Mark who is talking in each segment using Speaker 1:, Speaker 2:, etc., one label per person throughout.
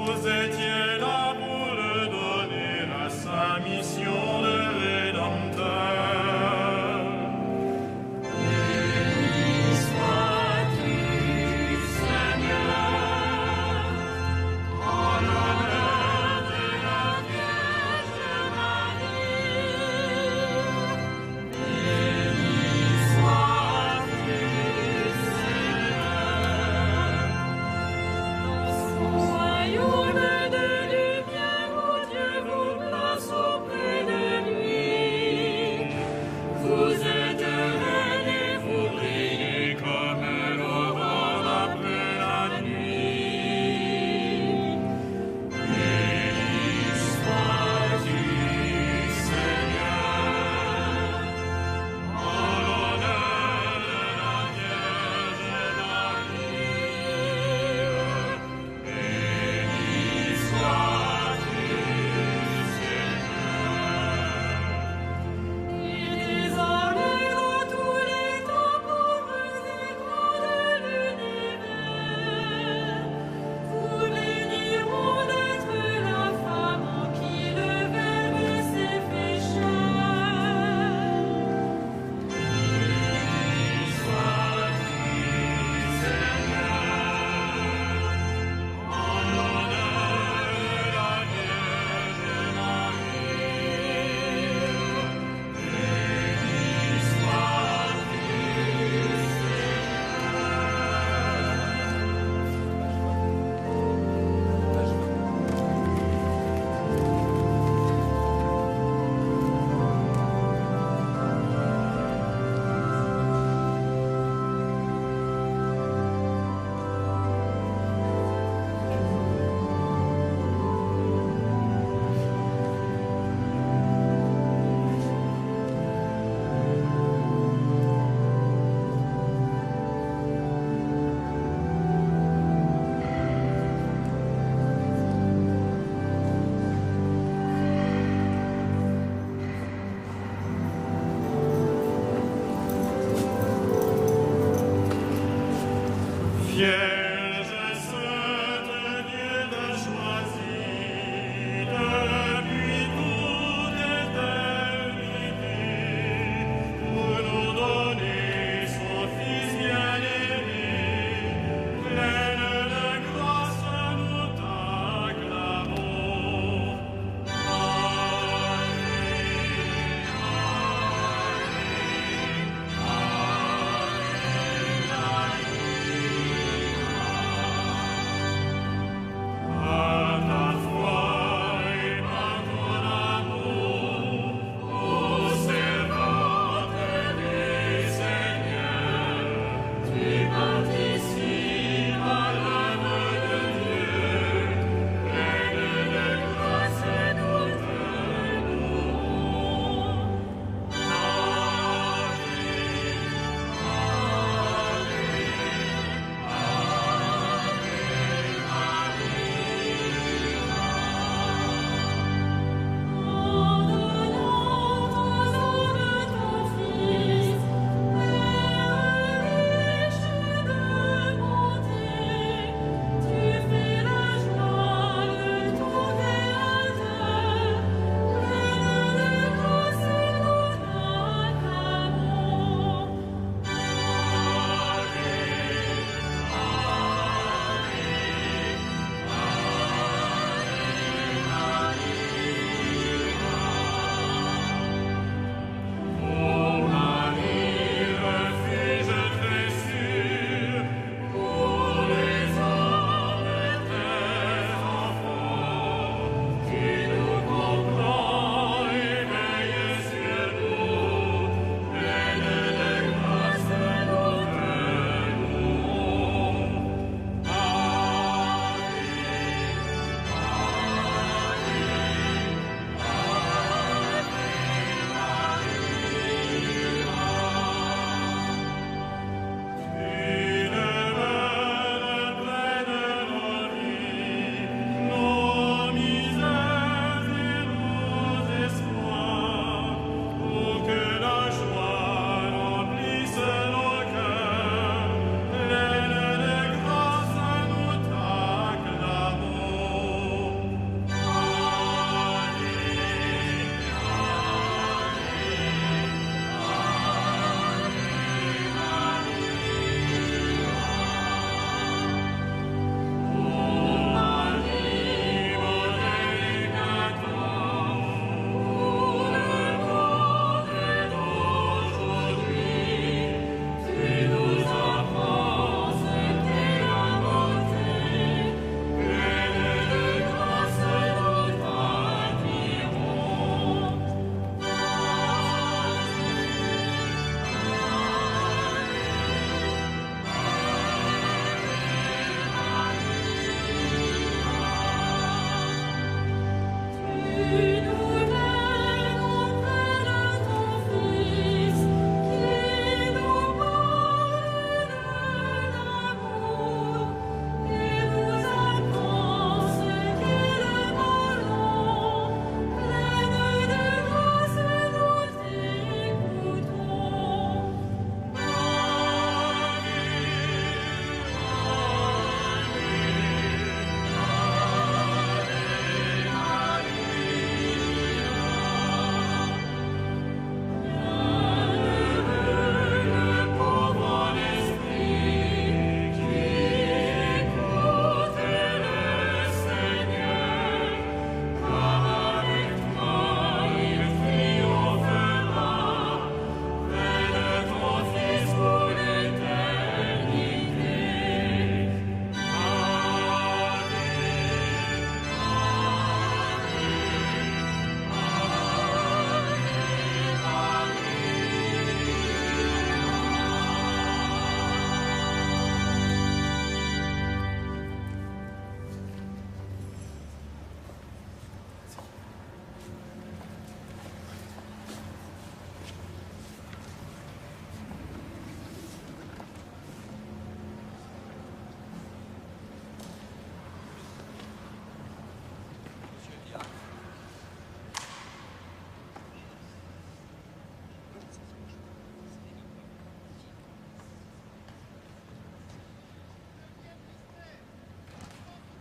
Speaker 1: Vous étiez là pour le donner à sa mission de rédempteur. Béni sois-tu, Seigneur, en l'honneur de la Vierge Marie. Béni sois-tu, Seigneur, dans son royaume de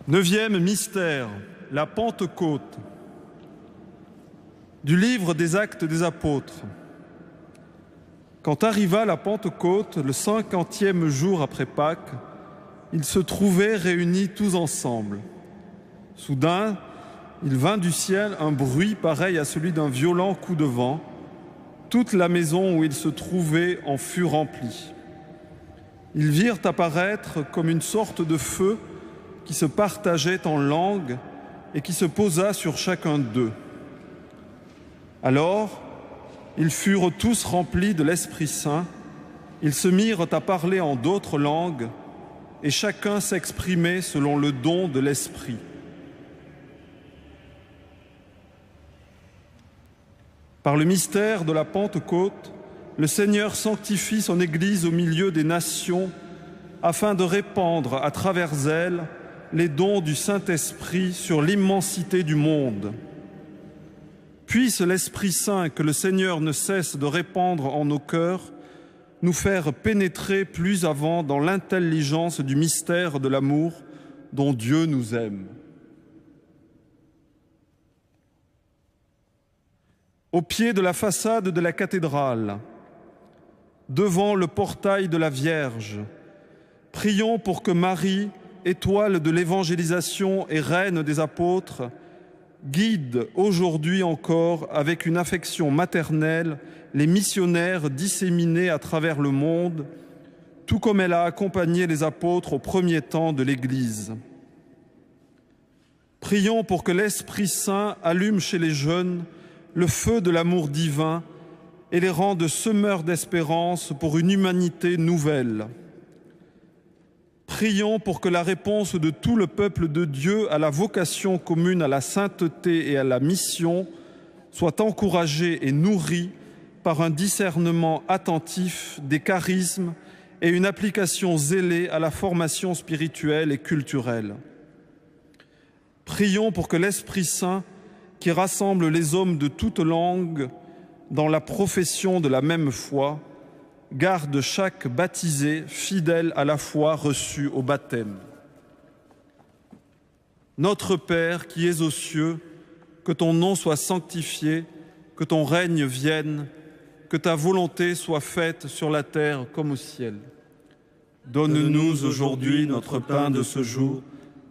Speaker 2: Neuvième mystère, la Pentecôte. Du livre des Actes des Apôtres. Quand arriva la Pentecôte, le 50e jour après Pâques, ils se trouvaient réunis tous ensemble. Soudain, il vint du ciel un bruit pareil à celui d'un violent coup de vent. Toute la maison où ils se trouvaient en fut remplie. Ils virent apparaître comme une sorte de feu qui se partageait en langues et qui se posa sur chacun d'eux. Alors, ils furent tous remplis de l'Esprit Saint, ils se mirent à parler en d'autres langues, et chacun s'exprimait selon le don de l'Esprit. Par le mystère de la Pentecôte, le Seigneur sanctifie son Église au milieu des nations, afin de répandre à travers elle les dons du Saint-Esprit sur l'immensité du monde. Puisse l'Esprit Saint que le Seigneur ne cesse de répandre en nos cœurs, nous faire pénétrer plus avant dans l'intelligence du mystère de l'amour dont Dieu nous aime. Au pied de la façade de la cathédrale, devant le portail de la Vierge, prions pour que Marie, étoile de l'évangélisation et reine des apôtres, guide aujourd'hui encore avec une affection maternelle les missionnaires disséminés à travers le monde, tout comme elle a accompagné les apôtres au premier temps de l'Église. Prions pour que l'Esprit Saint allume chez les jeunes le feu de l'amour divin et les rende semeurs d'espérance pour une humanité nouvelle. Prions pour que la réponse de tout le peuple de Dieu à la vocation commune à la sainteté et à la mission soit encouragée et nourrie par un discernement attentif des charismes et une application zélée à la formation spirituelle et culturelle. Prions pour que l'Esprit Saint, qui rassemble les hommes de toutes langues dans la profession de la même foi, garde chaque baptisé fidèle à la foi reçue au baptême. Notre Père qui es aux cieux, que ton nom soit sanctifié, que ton règne vienne, que ta volonté soit faite sur la terre comme au ciel. Donne-nous aujourd'hui notre pain de ce jour.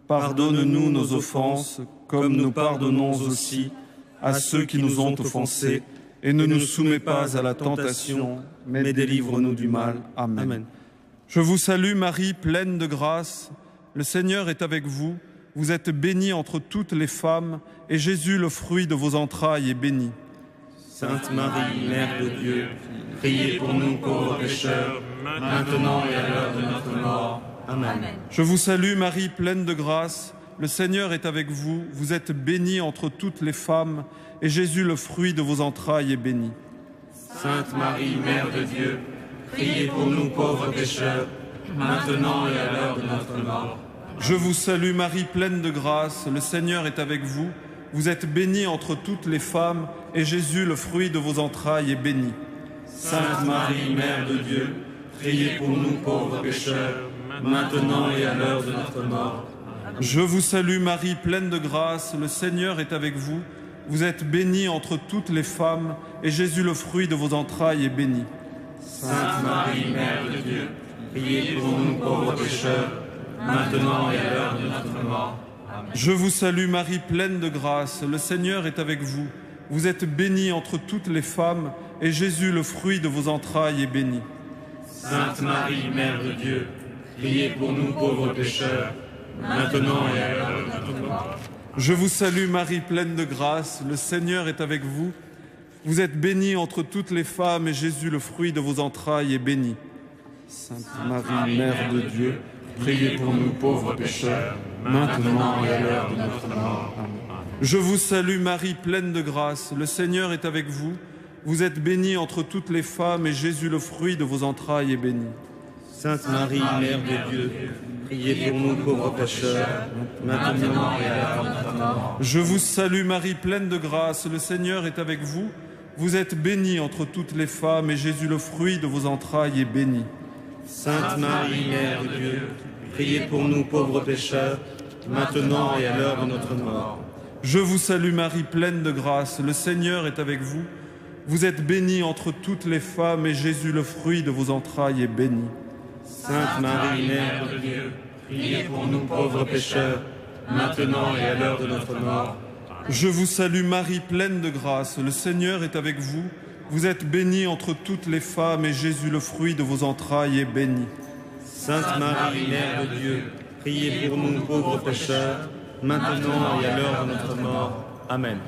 Speaker 2: Pardonne-nous nos offenses, comme nous pardonnons aussi à ceux qui nous ont offensés. Et ne nous soumets pas à la tentation, mais délivre-nous du mal. Amen. Amen. Je vous salue Marie, pleine de grâce. Le Seigneur est avec vous. Vous êtes bénie entre toutes les femmes, et Jésus, le fruit de vos entrailles, est béni.
Speaker 3: Sainte Marie, Mère de Dieu, priez pour nous pauvres pécheurs, maintenant et à l'heure de notre mort. Amen.
Speaker 2: Je vous salue Marie, pleine de grâce. Le Seigneur est avec vous. Vous êtes bénie entre toutes les femmes, et Jésus, le fruit de vos entrailles, est béni.
Speaker 3: Sainte Marie, Mère de Dieu, priez pour nous pauvres pécheurs, maintenant et à l'heure de notre mort.
Speaker 2: Je vous salue Marie, pleine de grâce, le Seigneur est avec vous. Vous êtes bénie entre toutes les femmes, et Jésus, le fruit de vos entrailles, est béni.
Speaker 3: Sainte Marie, Mère de Dieu, priez pour nous pauvres pécheurs, maintenant et à l'heure de notre mort.
Speaker 2: Je vous salue Marie, pleine de grâce, le Seigneur est avec vous. Vous êtes bénie entre toutes les femmes, et Jésus, le fruit de vos entrailles, est béni.
Speaker 3: Sainte Marie, Mère de Dieu, priez pour nous pauvres pécheurs, maintenant et à l'heure de notre mort. Amen.
Speaker 2: Je vous salue Marie, pleine de grâce, le Seigneur est avec vous. Vous êtes bénie entre toutes les femmes, et Jésus, le fruit de vos entrailles, est béni.
Speaker 3: Sainte Marie, Mère de Dieu, priez pour nous pauvres pécheurs, maintenant et à l'heure de notre mort.
Speaker 2: Je vous salue Marie, pleine de grâce, le Seigneur est avec vous. Vous êtes bénie entre toutes les femmes, et Jésus, le fruit de vos entrailles, est béni. Sainte Marie, Mère de Dieu,
Speaker 3: priez pour nous pauvres pécheurs, maintenant et à l'heure de notre mort. Amen.
Speaker 2: Je vous salue Marie, pleine de grâce, le Seigneur est avec vous. Vous êtes bénie entre toutes les femmes, et Jésus, le fruit de vos entrailles, est béni.
Speaker 3: Sainte Marie, Mère de Dieu, priez pour nous pauvres pécheurs, maintenant et à l'heure de notre mort.
Speaker 2: Je vous salue Marie, pleine de grâce, le Seigneur est avec vous. Vous êtes bénie entre toutes les femmes, et Jésus, le fruit de vos entrailles, est béni.
Speaker 3: Sainte Marie, Mère de Dieu, priez pour nous pauvres pécheurs, maintenant et à l'heure de notre mort.
Speaker 2: Je vous salue Marie, pleine de grâce, le Seigneur est avec vous. Vous êtes bénie entre toutes les femmes et Jésus, le fruit de vos entrailles, est béni.
Speaker 3: Sainte Marie, Mère de Dieu, priez pour nous pauvres pécheurs, maintenant et à l'heure de notre mort.
Speaker 2: Je vous salue Marie, pleine de grâce, le Seigneur est avec vous. Vous êtes bénie entre toutes les femmes et Jésus, le fruit de vos entrailles, est béni.
Speaker 3: Sainte Marie, Mère de Dieu, priez pour nous pauvres pécheurs, maintenant et à l'heure de notre mort. Amen.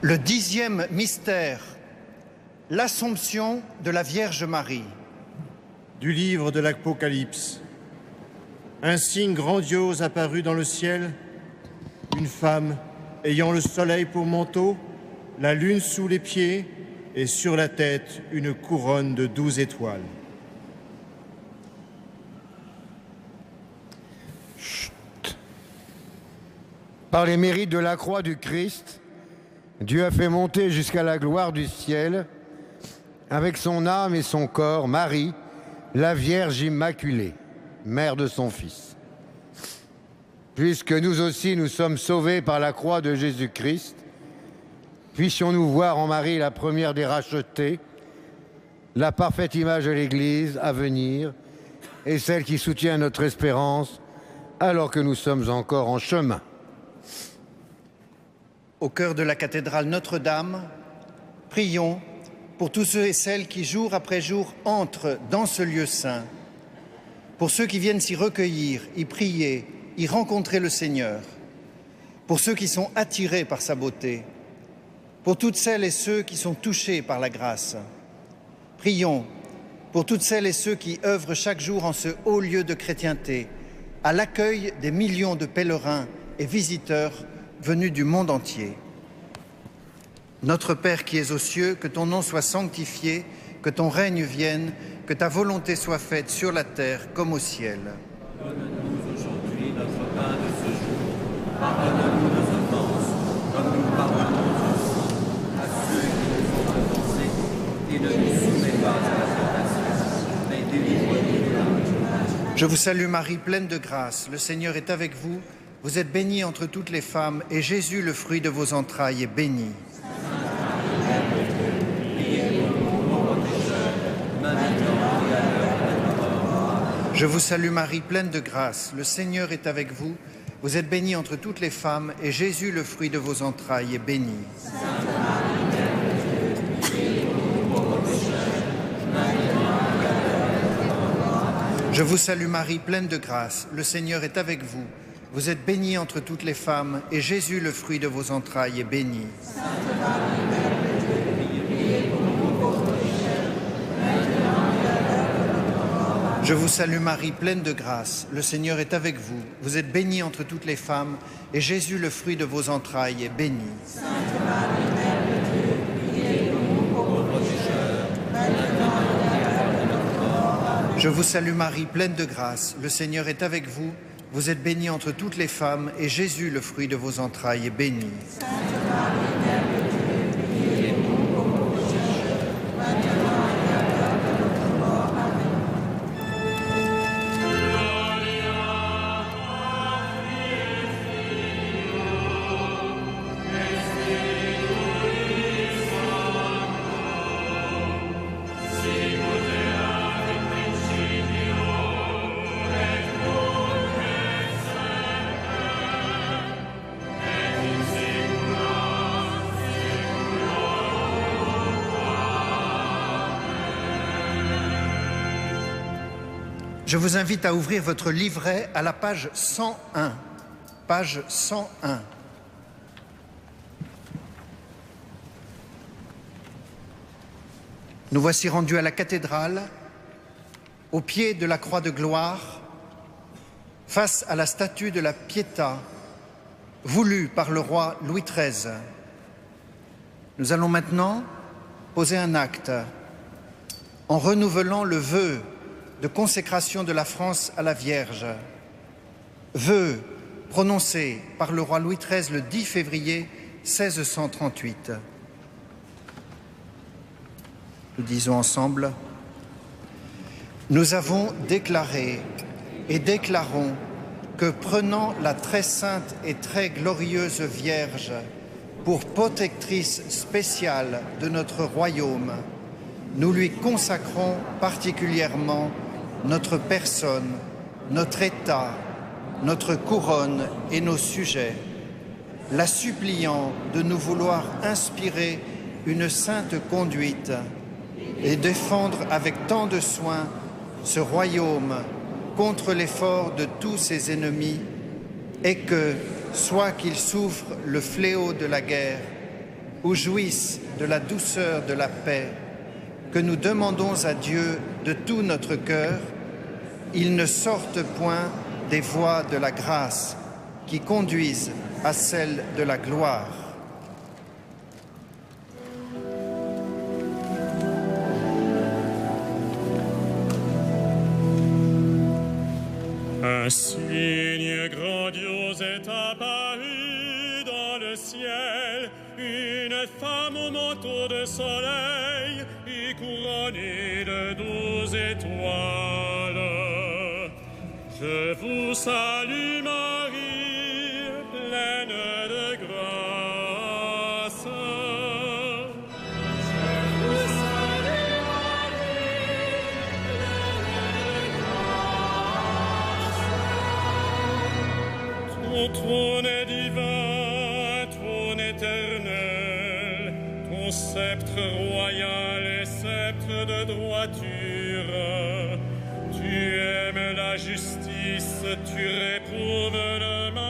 Speaker 4: Le 10e mystère, l'Assomption de la Vierge Marie.
Speaker 5: Du livre de l'Apocalypse. Un signe grandiose apparut dans le ciel, une femme ayant le soleil pour manteau, la lune sous les pieds et sur la tête une couronne de 12 étoiles.
Speaker 6: Chut. Par les mérites de la croix du Christ, Dieu a fait monter jusqu'à la gloire du ciel, avec son âme et son corps, Marie, la Vierge Immaculée, mère de son Fils. Puisque nous aussi nous sommes sauvés par la croix de Jésus-Christ, puissions-nous voir en Marie la première des rachetés, la parfaite image de l'Église à venir et celle qui soutient notre espérance alors que nous sommes encore en chemin.
Speaker 4: Au cœur de la cathédrale Notre-Dame, prions pour tous ceux et celles qui, jour après jour, entrent dans ce lieu saint, pour ceux qui viennent s'y recueillir, y prier, y rencontrer le Seigneur, pour ceux qui sont attirés par sa beauté, pour toutes celles et ceux qui sont touchés par la grâce. Prions pour toutes celles et ceux qui œuvrent chaque jour en ce haut lieu de chrétienté, à l'accueil des millions de pèlerins et visiteurs venus du monde entier. Notre Père qui es aux cieux, que ton nom soit sanctifié, que ton règne vienne, que ta volonté soit faite sur la terre comme au ciel.
Speaker 3: Donne-nous aujourd'hui notre pain de ce jour. Pardonne-nous nos offenses, comme nous pardonnons aussi à ceux qui nous ont offensés, et ne nous soumets pas à la tentation, mais délivre-nous du mal.
Speaker 4: Je vous salue Marie, pleine de grâce, le Seigneur est avec vous. Vous êtes bénie entre toutes les femmes, et Jésus, le fruit de vos entrailles, est béni. Je vous salue Marie, pleine de grâce, le Seigneur est avec vous. Vous êtes bénie entre toutes les femmes, et Jésus, le fruit de vos entrailles, est béni. Je vous salue Marie, pleine de grâce, le Seigneur est avec vous. Vous êtes bénie entre toutes les femmes, et Jésus, le fruit de vos entrailles, est béni. Je vous salue Marie, pleine de grâce, le Seigneur est avec vous. Vous êtes bénie entre toutes les femmes, et Jésus, le fruit de vos entrailles, est béni. Je vous salue Marie, pleine de grâce, le Seigneur est avec vous. Vous êtes bénie entre toutes les femmes, et Jésus, le fruit de vos entrailles, est béni. Je vous invite à ouvrir votre livret à la page 101. Page 101. Nous voici rendus à la cathédrale, au pied de la croix de gloire, face à la statue de la Pietà, voulue par le roi Louis XIII. Nous allons maintenant poser un acte en renouvelant le vœu de consécration de la France à la Vierge, vœu prononcé par le roi Louis XIII le 10 février 1638. Nous disons ensemble: nous avons déclaré et déclarons que, prenant la très sainte et très glorieuse Vierge pour protectrice spéciale de notre royaume, nous lui consacrons particulièrement notre personne, notre état, notre couronne et nos sujets, la suppliant de nous vouloir inspirer une sainte conduite et défendre avec tant de soin ce royaume contre l'effort de tous ses ennemis, et que, soit qu'il souffre le fléau de la guerre, où jouissent de la douceur de la paix que nous demandons à Dieu de tout notre cœur, ils ne sortent point des voies de la grâce qui conduisent à celle de la gloire.
Speaker 1: Un signe grandiose est apparu dans le ciel, une femme au manteau de soleil et couronnée de 12 étoiles. Je vous salue Marie, pleine de grâce. Ton trône est divin, trône éternel, ton sceptre royal est sceptre de droiture. Tu aimes la justice, tu réprouves le mal.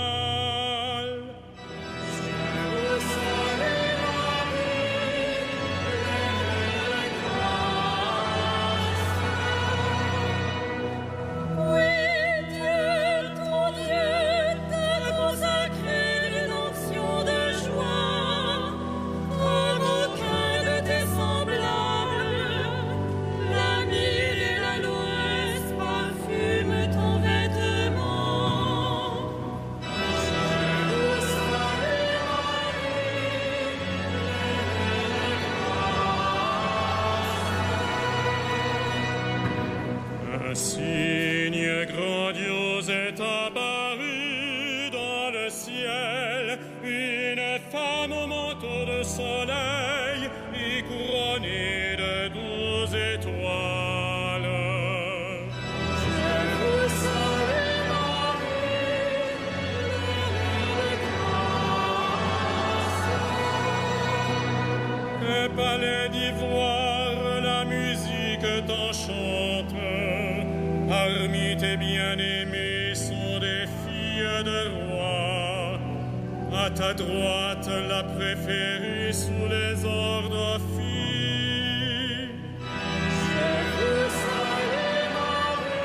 Speaker 1: Un signe grandiose est apparu dans le ciel, une femme au manteau de soleil et couronnée de 12 étoiles. Je vous salue Marie, pleine de grâce. Un palais d'ivoire, la musique t'enchante. Parmi tes bien-aimés sont des filles de roi. À ta droite, la préférée sous les ordres filles. Je vous salue Marie,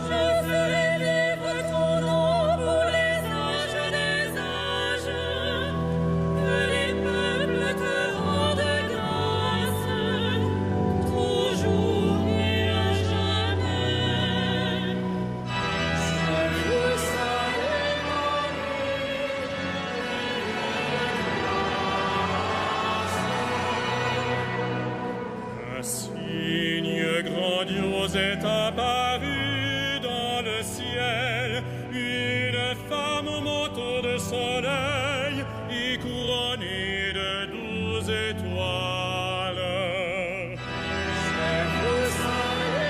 Speaker 1: je ferai vivre ton nom pour les âges des âges. Que les peuples te rendent grâce, toujours et à jamais. Je vous salue Marie, un signe grandiose est apparu dans le ciel, une femme au manteau de soleil et couronnée de 12 étoiles. Je vous salue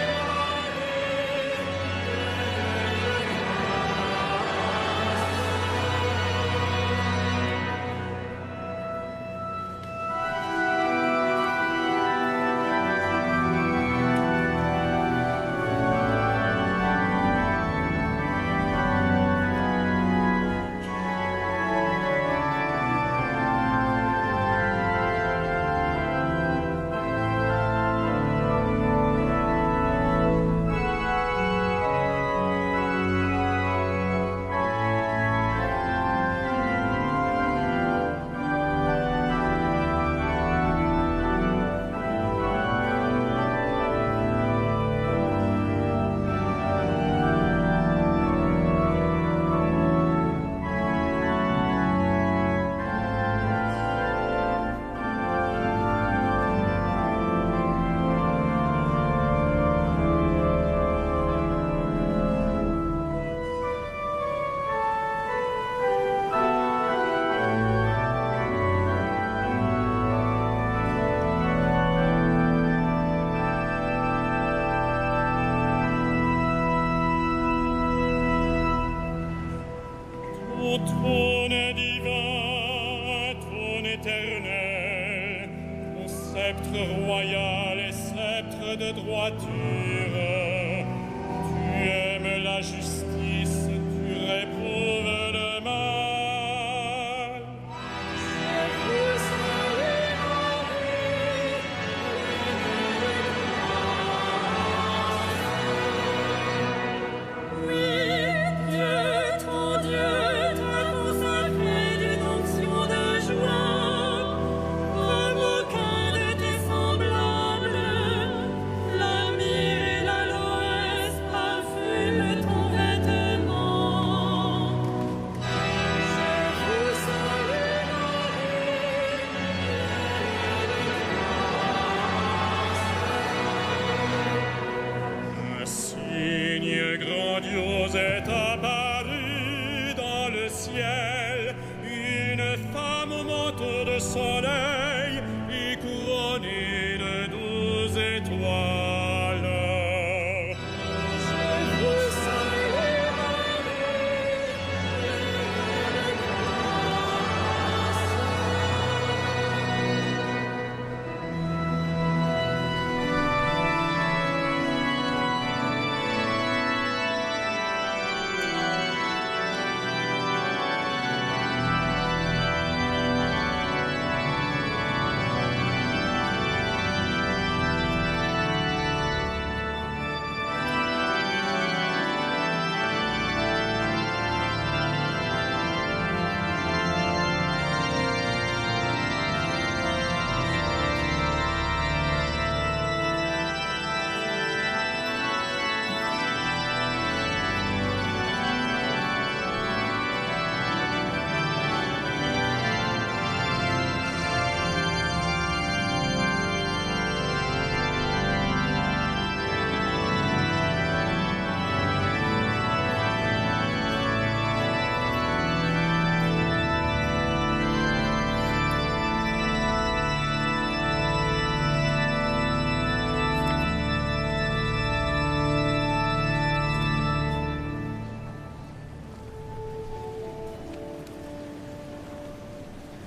Speaker 1: Ton trône est divin, trône éternel, ton sceptre royal est sceptre de droiture. Tu aimes la justice,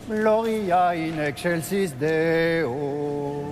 Speaker 4: Gloria in excelsis Deo.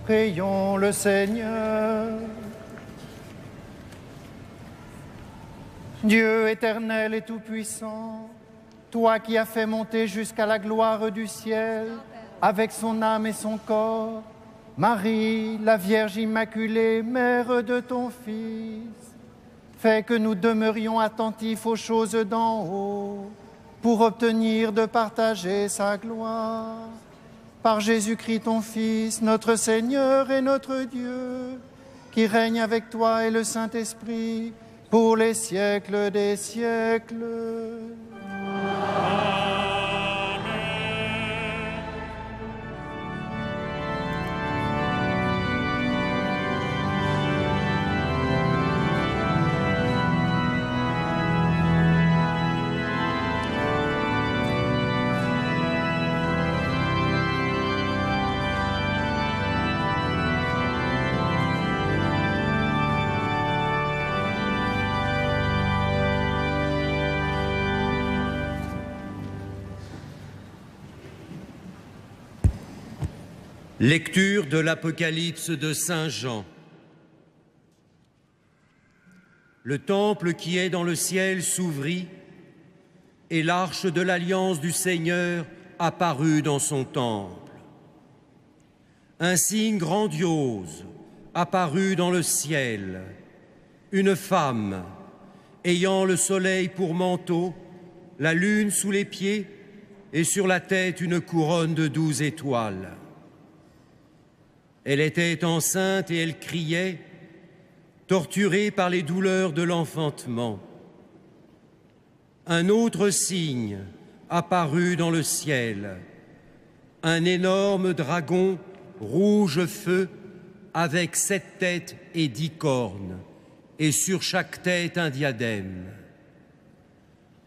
Speaker 4: Prions le Seigneur. Dieu éternel et tout-puissant, toi qui as fait monter jusqu'à la gloire du ciel, avec son âme et son corps, Marie, la Vierge Immaculée, mère de ton Fils, fais que nous demeurions attentifs aux choses d'en haut, pour obtenir de partager sa gloire. Par Jésus-Christ, ton Fils, notre Seigneur et notre Dieu, qui règne avec toi et le Saint-Esprit, pour les siècles des siècles.
Speaker 3: Lecture de l'Apocalypse de Saint Jean. Le temple qui est dans le ciel s'ouvrit et l'arche de l'alliance du Seigneur apparut dans son temple. Un signe grandiose apparut dans le ciel, une femme ayant le soleil pour manteau, la lune sous les pieds et sur la tête une couronne de 12 étoiles. Elle était enceinte et elle criait, torturée par les douleurs de l'enfantement. Un autre signe apparut dans le ciel, un énorme dragon rouge feu avec 7 têtes et 10 cornes, et sur chaque tête un diadème.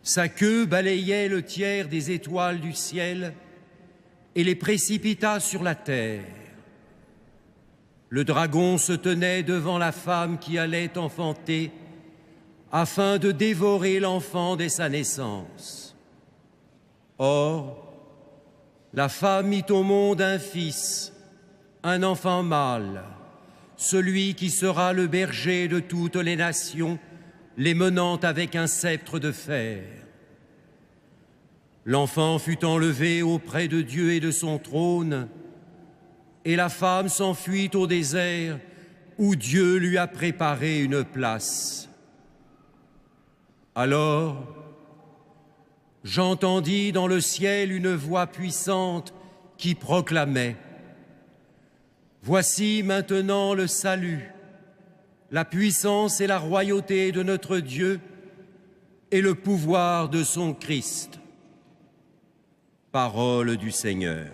Speaker 3: Sa queue balayait le tiers des étoiles du ciel et les précipita sur la terre. Le dragon se tenait devant la femme qui allait enfanter afin de dévorer l'enfant dès sa naissance. Or, la femme mit au monde un fils, un enfant mâle. celui qui sera le berger de toutes les nations, les menant avec un sceptre de fer. L'enfant fut enlevé auprès de Dieu et de son trône, et la femme s'enfuit au désert, où Dieu lui a préparé une place. Alors, j'entendis dans le ciel une voix puissante qui proclamait : Voici maintenant le salut, la puissance et la royauté de notre Dieu et le pouvoir de son Christ. Parole du Seigneur.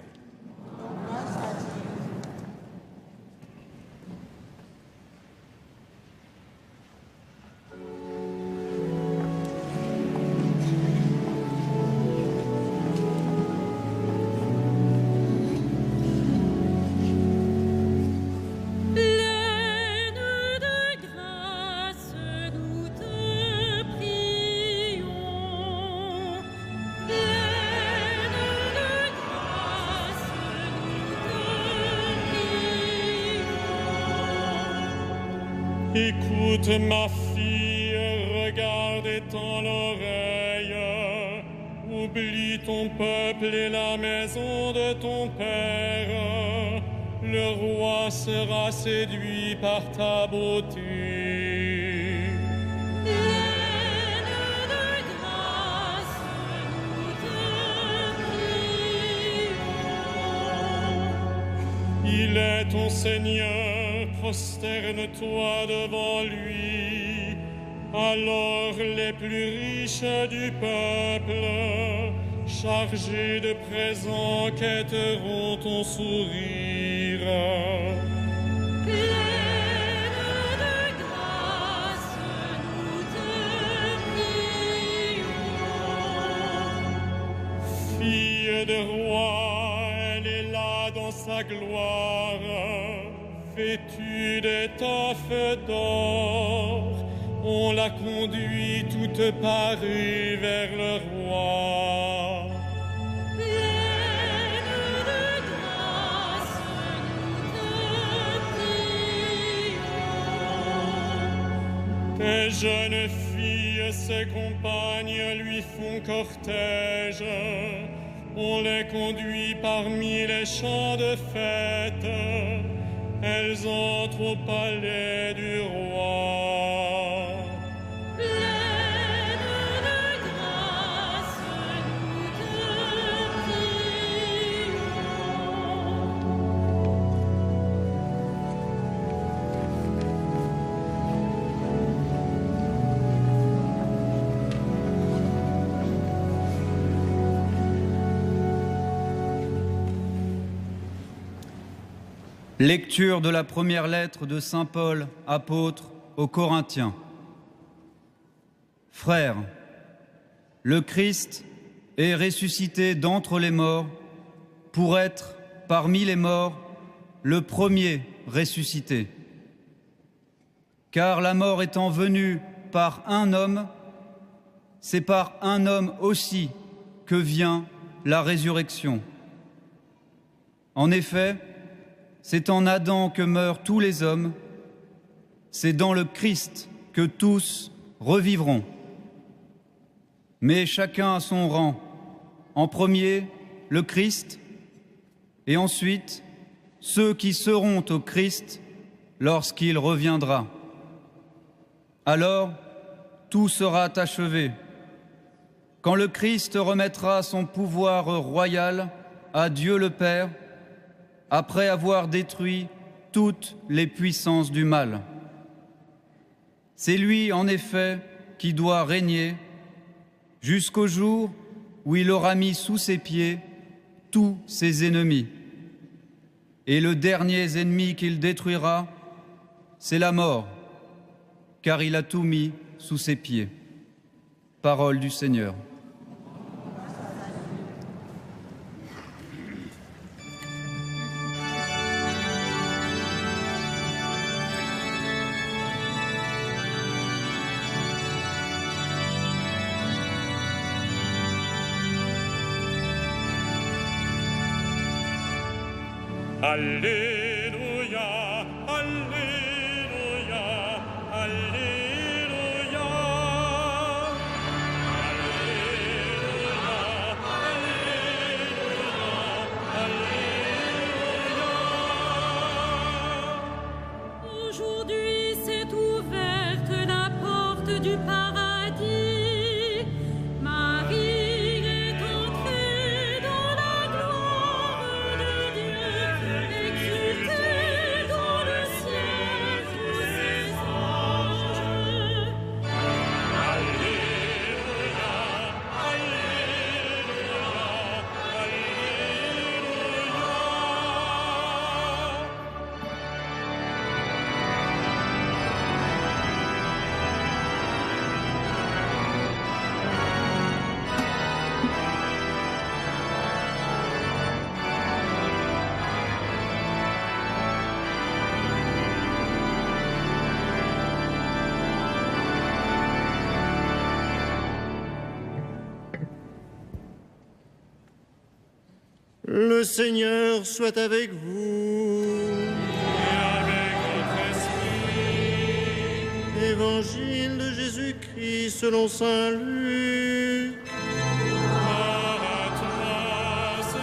Speaker 1: Écoute ma fille, regarde et tends l'oreille. Oublie ton peuple et la maison de ton père. Le roi sera séduit par ta beauté. Il est ton Seigneur, prosterne-toi devant lui. Alors les plus riches du peuple, chargés de présents, quêteront ton sourire.
Speaker 7: Pleine de grâce, nous te prions.
Speaker 1: Fille de roi, elle est là dans sa gloire, vêtue d'étoffes d'or. On la conduit toute parée vers le roi.
Speaker 7: Pleine de grâce, nous te prions.
Speaker 1: Tes jeunes filles, ses compagnes lui font cortège. On les conduit parmi les champs de fête. Elles entrent au palais du roi.
Speaker 7: Pleine de grâce, nous te prions.
Speaker 8: Lecture de la première lettre de saint Paul, apôtre, aux Corinthiens. Frères, le Christ est ressuscité d'entre les morts pour être, parmi les morts, le premier ressuscité. Car la mort étant venue par un homme, c'est par un homme aussi que vient la résurrection. En effet, c'est en Adam que meurent tous les hommes, c'est dans le Christ que tous revivront. Mais chacun à son rang. En premier, le Christ, et ensuite, ceux qui seront au Christ lorsqu'il reviendra. Alors, tout sera achevé. Quand le Christ remettra son pouvoir royal à Dieu le Père, après avoir détruit toutes les puissances du mal. C'est lui, en effet, qui doit régner jusqu'au jour où il aura mis sous ses pieds tous ses ennemis. Et le dernier ennemi qu'il détruira, c'est la mort, car il a tout mis sous ses pieds. Parole du Seigneur.
Speaker 1: Alléluia, Alléluia.
Speaker 5: Le Seigneur soit avec vous.
Speaker 1: Et avec votre esprit.
Speaker 5: Évangile de Jésus-Christ selon saint Luc.
Speaker 1: Gloire à toi, Seigneur.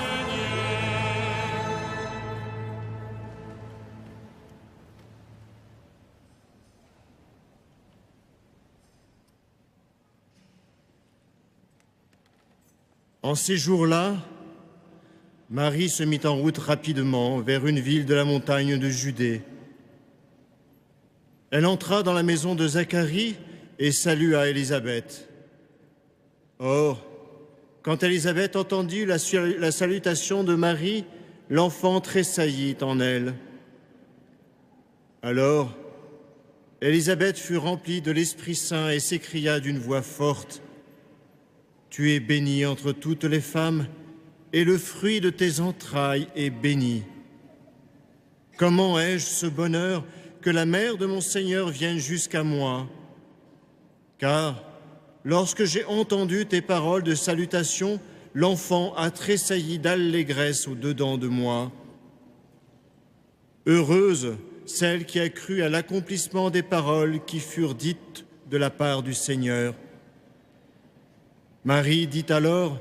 Speaker 5: En ces jours-là, Marie se mit en route rapidement vers une ville de la montagne de Judée. Elle entra dans la maison de Zacharie et salua Élisabeth. Or, quand Élisabeth entendit la salutation de Marie, l'enfant tressaillit en elle. Alors, Élisabeth fut remplie de l'Esprit Saint et s'écria d'une voix forte : « Tu es bénie entre toutes les femmes, et le fruit de tes entrailles est béni. Comment ai-je ce bonheur que la mère de mon Seigneur vienne jusqu'à moi? Car lorsque j'ai entendu tes paroles de salutation, l'enfant a tressailli d'allégresse au-dedans de moi. Heureuse celle qui a cru à l'accomplissement des paroles qui furent dites de la part du Seigneur. » Marie dit alors :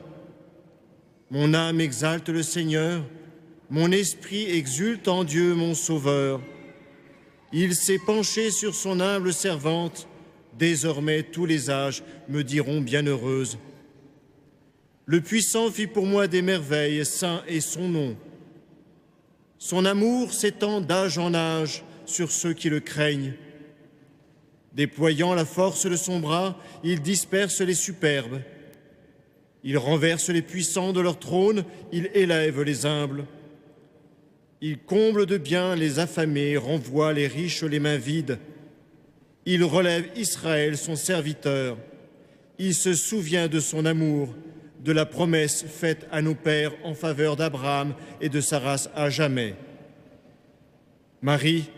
Speaker 5: « Mon âme exalte le Seigneur, mon esprit exulte en Dieu mon Sauveur. Il s'est penché sur son humble servante, désormais tous les âges me diront bienheureuse. Le Puissant fit pour moi des merveilles, saint est son nom. Son amour s'étend d'âge en âge sur ceux qui le craignent. Déployant la force de son bras, il disperse les superbes. Il renverse les puissants de leur trône, il élève les humbles. Il comble de bien les affamés, renvoie les riches les mains vides. Il relève Israël, son serviteur. Il se souvient de son amour, de la promesse faite à nos pères en faveur d'Abraham et de sa race à jamais. » Marie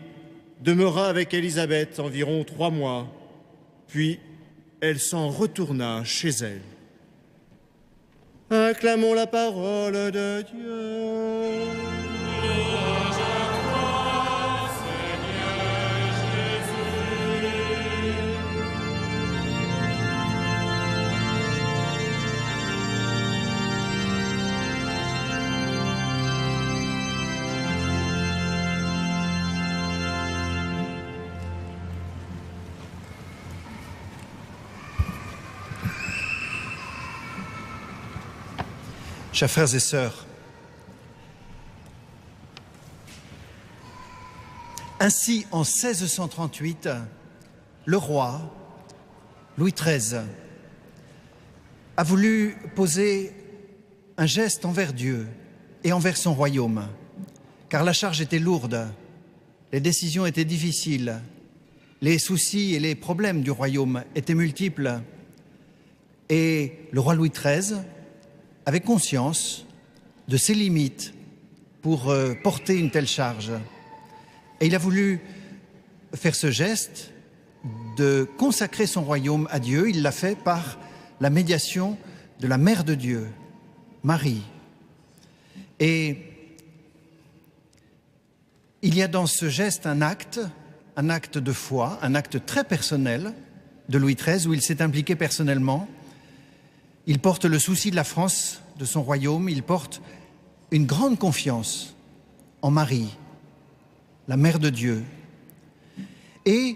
Speaker 5: demeura avec Élisabeth environ 3 mois, puis elle s'en retourna chez elle. Acclamons la parole de Dieu.
Speaker 1: Louange à toi, Seigneur Jésus.
Speaker 4: Chers frères et sœurs, ainsi en 1638, le roi Louis XIII a voulu poser un geste envers Dieu et envers son royaume, car la charge était lourde, les décisions étaient difficiles, les soucis et les problèmes du royaume étaient multiples, et le roi Louis XIII avait conscience de ses limites pour porter une telle charge. Et il a voulu faire ce geste de consacrer son royaume à Dieu. Il l'a fait par la médiation de la Mère de Dieu, Marie. Et il y a dans ce geste un acte de foi, un acte très personnel de Louis XIII, où il s'est impliqué personnellement. Il porte le souci de la France, de son royaume, il porte une grande confiance en Marie, la Mère de Dieu. Et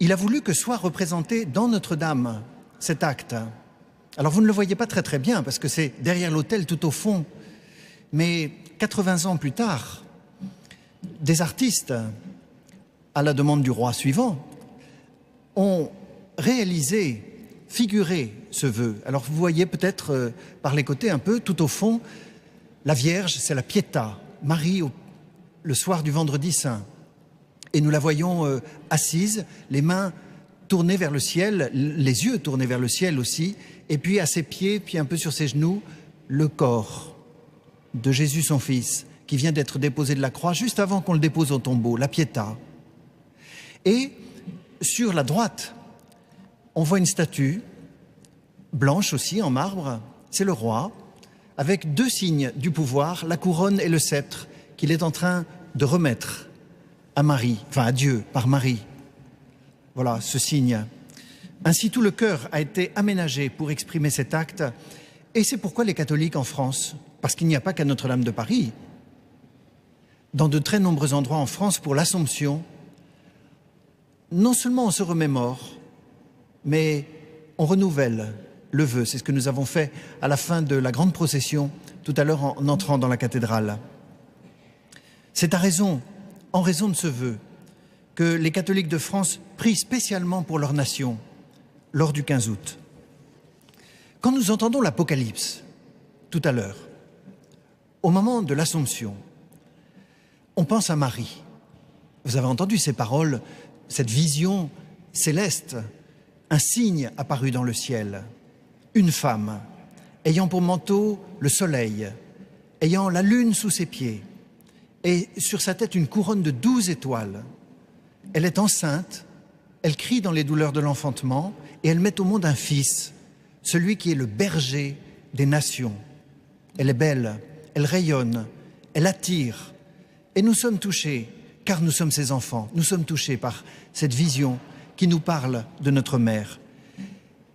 Speaker 4: il a voulu que soit représenté dans Notre-Dame cet acte. Alors vous ne le voyez pas très très bien parce que c'est derrière l'autel tout au fond, mais 80 ans plus tard, des artistes, à la demande du roi suivant, ont réalisé, figuré ce vœu. Alors vous voyez peut-être par les côtés un peu, tout au fond, la Vierge, c'est la Pietà, Marie le soir du Vendredi Saint. Et nous la voyons assise, les mains tournées vers le ciel, les yeux tournés vers le ciel aussi, et puis à ses pieds, puis un peu sur ses genoux, le corps de Jésus son Fils, qui vient d'être déposé de la croix juste avant qu'on le dépose au tombeau, la Pietà. Et sur la droite, on voit une statue, blanche aussi, en marbre, c'est le roi, avec deux signes du pouvoir, la couronne et le sceptre, qu'il est en train de remettre à Marie, enfin à Dieu, par Marie. Voilà ce signe. Ainsi, tout le cœur a été aménagé pour exprimer cet acte, et c'est pourquoi les catholiques en France, parce qu'il n'y a pas qu'à Notre-Dame de Paris, dans de très nombreux endroits en France, pour l'Assomption, non seulement on se remémore, mais on renouvelle le vœu. C'est ce que nous avons fait à la fin de la grande procession, tout à l'heure en entrant dans la cathédrale. C'est en raison de ce vœu, que les catholiques de France prient spécialement pour leur nation lors du 15 août. Quand nous entendons l'Apocalypse, tout à l'heure, au moment de l'Assomption, on pense à Marie. Vous avez entendu ces paroles, cette vision céleste, un signe apparu dans le ciel, une femme ayant pour manteau le soleil, ayant la lune sous ses pieds, et sur sa tête une couronne de 12 étoiles. Elle est enceinte, elle crie dans les douleurs de l'enfantement, et elle met au monde un fils, celui qui est le berger des nations. Elle est belle, elle rayonne, elle attire, et nous sommes touchés, car nous sommes ses enfants, nous sommes touchés par cette vision qui nous parle de notre mère.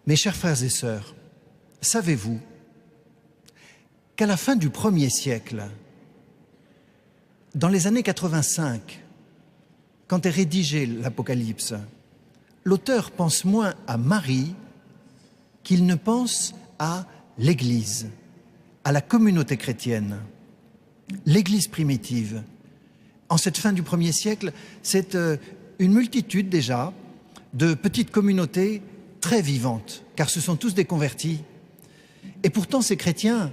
Speaker 4: Mes chers frères et sœurs, savez-vous qu'à la fin du 1er siècle, dans les années 85, quand est rédigé l'Apocalypse, l'auteur pense moins à Marie qu'il ne pense à l'Église, à la communauté chrétienne, l'Église primitive. En cette fin du 1er siècle, c'est une multitude déjà de petites communautés très vivantes, car ce sont tous des convertis. Et pourtant, ces chrétiens,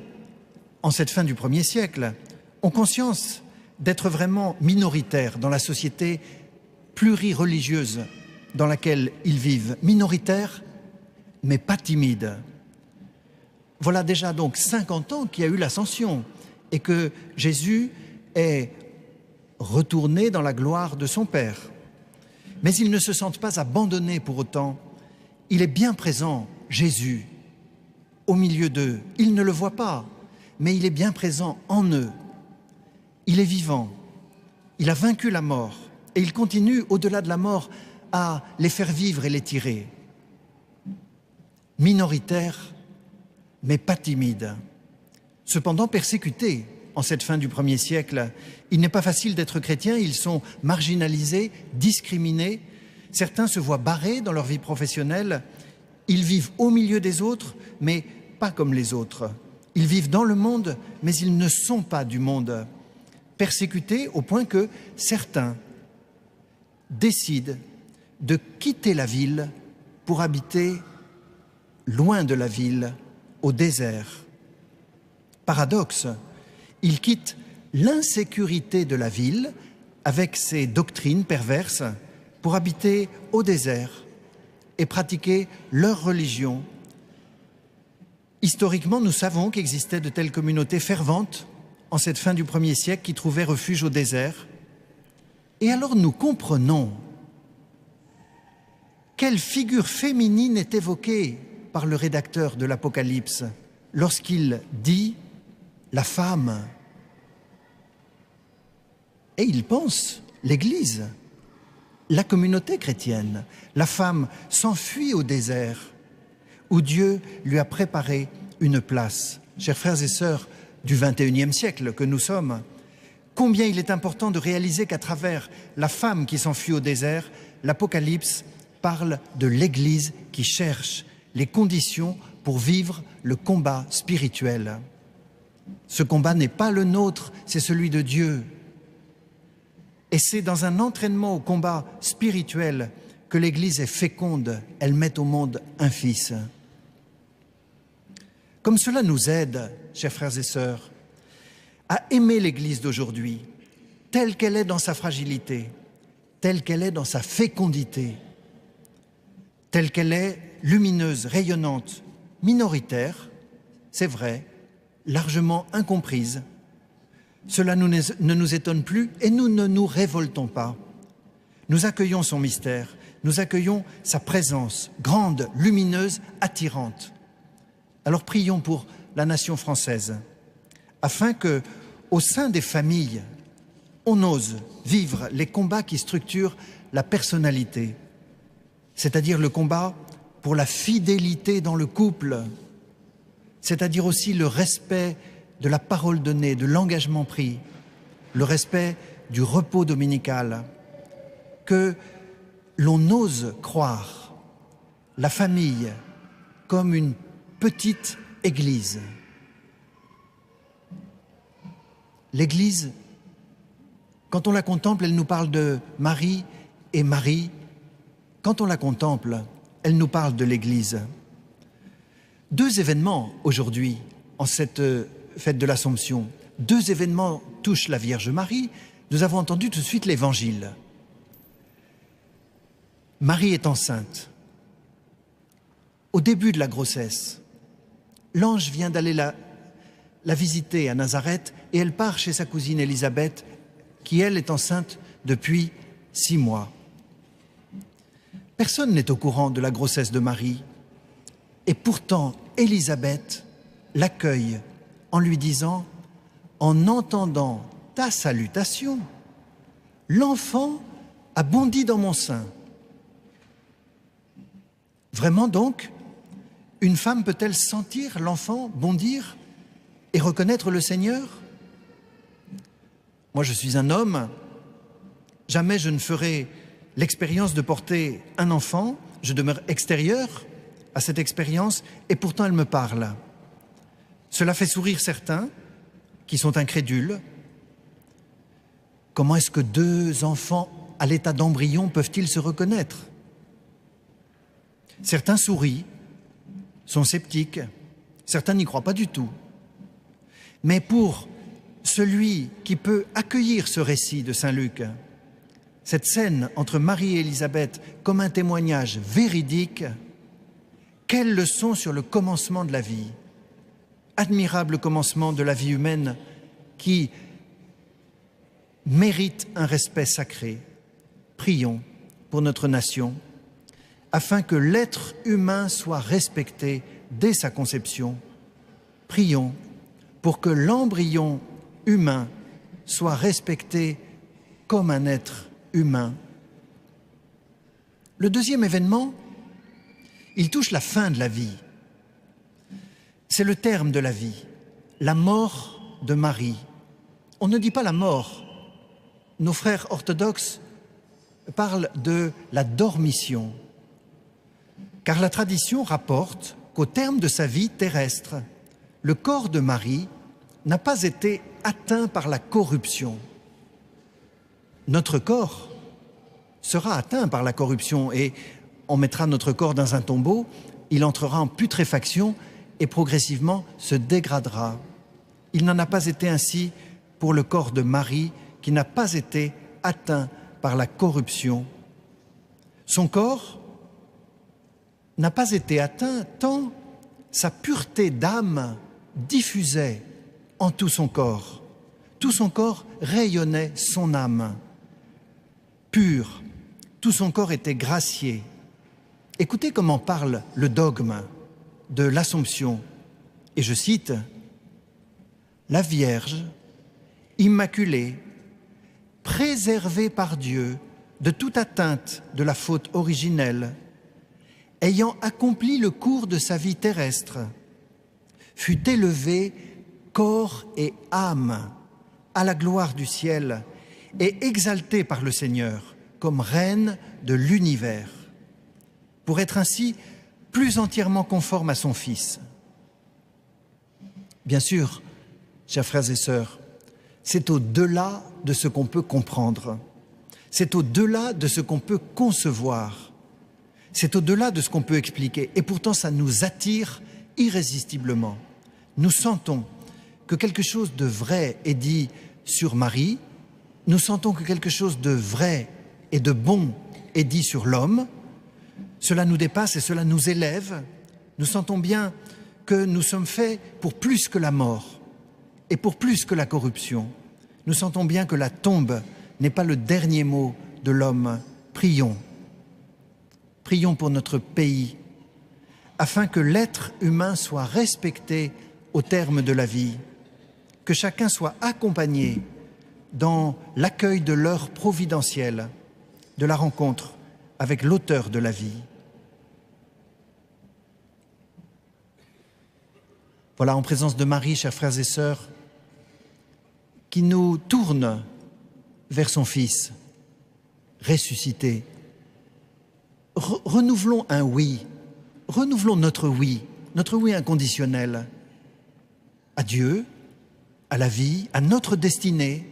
Speaker 4: en cette fin du 1er siècle, ont conscience d'être vraiment minoritaires dans la société plurireligieuse dans laquelle ils vivent. Minoritaires, mais pas timides. Voilà déjà donc 50 ans qu'il y a eu l'Ascension et que Jésus est retourné dans la gloire de son Père. Mais ils ne se sentent pas abandonnés pour autant. Il est bien présent, Jésus, au milieu d'eux. Ils ne le voient pas, mais il est bien présent en eux. Il est vivant, il a vaincu la mort et il continue au-delà de la mort à les faire vivre et les tirer. Minoritaires, mais pas timides. Cependant persécutés en cette fin du 1er siècle. Il n'est pas facile d'être chrétien, ils sont marginalisés, discriminés. Certains se voient barrés dans leur vie professionnelle. Ils vivent au milieu des autres, mais pas comme les autres. Ils vivent dans le monde, mais ils ne sont pas du monde. Persécutés au point que certains décident de quitter la ville pour habiter loin de la ville, au désert. Paradoxe, ils quittent l'insécurité de la ville avec ses doctrines perverses pour habiter au désert et pratiquer leur religion. Historiquement, nous savons qu'existaient de telles communautés ferventes en cette fin du 1er siècle qui trouvaient refuge au désert. Et alors nous comprenons quelle figure féminine est évoquée par le rédacteur de l'Apocalypse lorsqu'il dit « la femme ». Et il pense l'Église, la communauté chrétienne. La femme s'enfuit au désert où Dieu lui a préparé une place. Chers frères et sœurs du XXIe siècle que nous sommes, combien il est important de réaliser qu'à travers la femme qui s'enfuit au désert, l'Apocalypse parle de l'Église qui cherche les conditions pour vivre le combat spirituel. Ce combat n'est pas le nôtre, c'est celui de Dieu. Et c'est dans un entraînement au combat spirituel que l'Église est féconde, elle met au monde un fils. Comme cela nous aide, chers frères et sœurs, à aimer l'Église d'aujourd'hui, telle qu'elle est dans sa fragilité, telle qu'elle est dans sa fécondité, telle qu'elle est lumineuse, rayonnante, minoritaire, c'est vrai, largement incomprise. Cela ne nous étonne plus et nous ne nous révoltons pas. Nous accueillons son mystère, nous accueillons sa présence grande, lumineuse, attirante. Alors prions pour la nation française, afin que, au sein des familles, on ose vivre les combats qui structurent la personnalité, c'est-à-dire le combat pour la fidélité dans le couple, c'est-à-dire aussi le respect de la parole donnée, de l'engagement pris, le respect du repos dominical, que l'on ose croire la famille comme une petite église. L'église, quand on la contemple, elle nous parle de Marie et Marie. Quand on la contemple, elle nous parle de l'église. Deux événements aujourd'hui, en cette fête de l'Assomption. Deux événements touchent la Vierge Marie. Nous avons entendu tout de suite l'Évangile. Marie est enceinte. Au début de la grossesse, l'ange vient d'aller la visiter à Nazareth et elle part chez sa cousine Élisabeth, qui elle est enceinte depuis 6 mois. Personne n'est au courant de la grossesse de Marie. Et pourtant, Élisabeth l'accueille en lui disant « En entendant ta salutation, l'enfant a bondi dans mon sein. » Vraiment donc, une femme peut-elle sentir l'enfant bondir et reconnaître le Seigneur? Moi, je suis un homme, jamais je ne ferai l'expérience de porter un enfant, je demeure extérieur à cette expérience et pourtant elle me parle. Cela fait sourire certains qui sont incrédules. Comment est-ce que 2 enfants à l'état d'embryon peuvent-ils se reconnaître? Certains sourient, sont sceptiques, certains n'y croient pas du tout. Mais pour celui qui peut accueillir ce récit de Saint Luc, cette scène entre Marie et Élisabeth comme un témoignage véridique, quelle leçon sur le commencement de la vie, admirable commencement de la vie humaine qui mérite un respect sacré. Prions pour notre nation, afin que l'être humain soit respecté dès sa conception. Prions pour que l'embryon humain soit respecté comme un être humain. Le deuxième événement, il touche la fin de la vie. C'est le terme de la vie, la mort de Marie. On ne dit pas la mort. Nos frères orthodoxes parlent de la dormition, car la tradition rapporte qu'au terme de sa vie terrestre, le corps de Marie n'a pas été atteint par la corruption. Notre corps sera atteint par la corruption et on mettra notre corps dans un tombeau, il entrera en putréfaction et progressivement se dégradera. Il n'en a pas été ainsi pour le corps de Marie qui n'a pas été atteint par la corruption. Son corps n'a pas été atteint tant sa pureté d'âme diffusait en tout son corps. Tout son corps rayonnait son âme. Pur, tout son corps était gracié. Écoutez comment parle le dogme de l'Assomption. Et je cite, « La Vierge, immaculée, préservée par Dieu de toute atteinte de la faute originelle, ayant accompli le cours de sa vie terrestre, fut élevée corps et âme à la gloire du ciel et exaltée par le Seigneur comme reine de l'univers, pour être ainsi plus entièrement conforme à son Fils. » Bien sûr, chers frères et sœurs, c'est au-delà de ce qu'on peut comprendre, c'est au-delà de ce qu'on peut concevoir, c'est au-delà de ce qu'on peut expliquer, et pourtant ça nous attire irrésistiblement. Nous sentons que quelque chose de vrai est dit sur Marie, nous sentons que quelque chose de vrai et de bon est dit sur l'homme, cela nous dépasse et cela nous élève, nous sentons bien que nous sommes faits pour plus que la mort et pour plus que la corruption. Nous sentons bien que la tombe n'est pas le dernier mot de l'homme. Prions. Prions pour notre pays, afin que l'être humain soit respecté au terme de la vie. que chacun soit accompagné dans l'accueil de l'heure providentielle de la rencontre avec l'auteur de la vie. Voilà, en présence de Marie, chers frères et sœurs, qui nous tourne vers son Fils ressuscité. Renouvelons un oui, renouvelons notre oui inconditionnel à Dieu, à la vie, à notre destinée.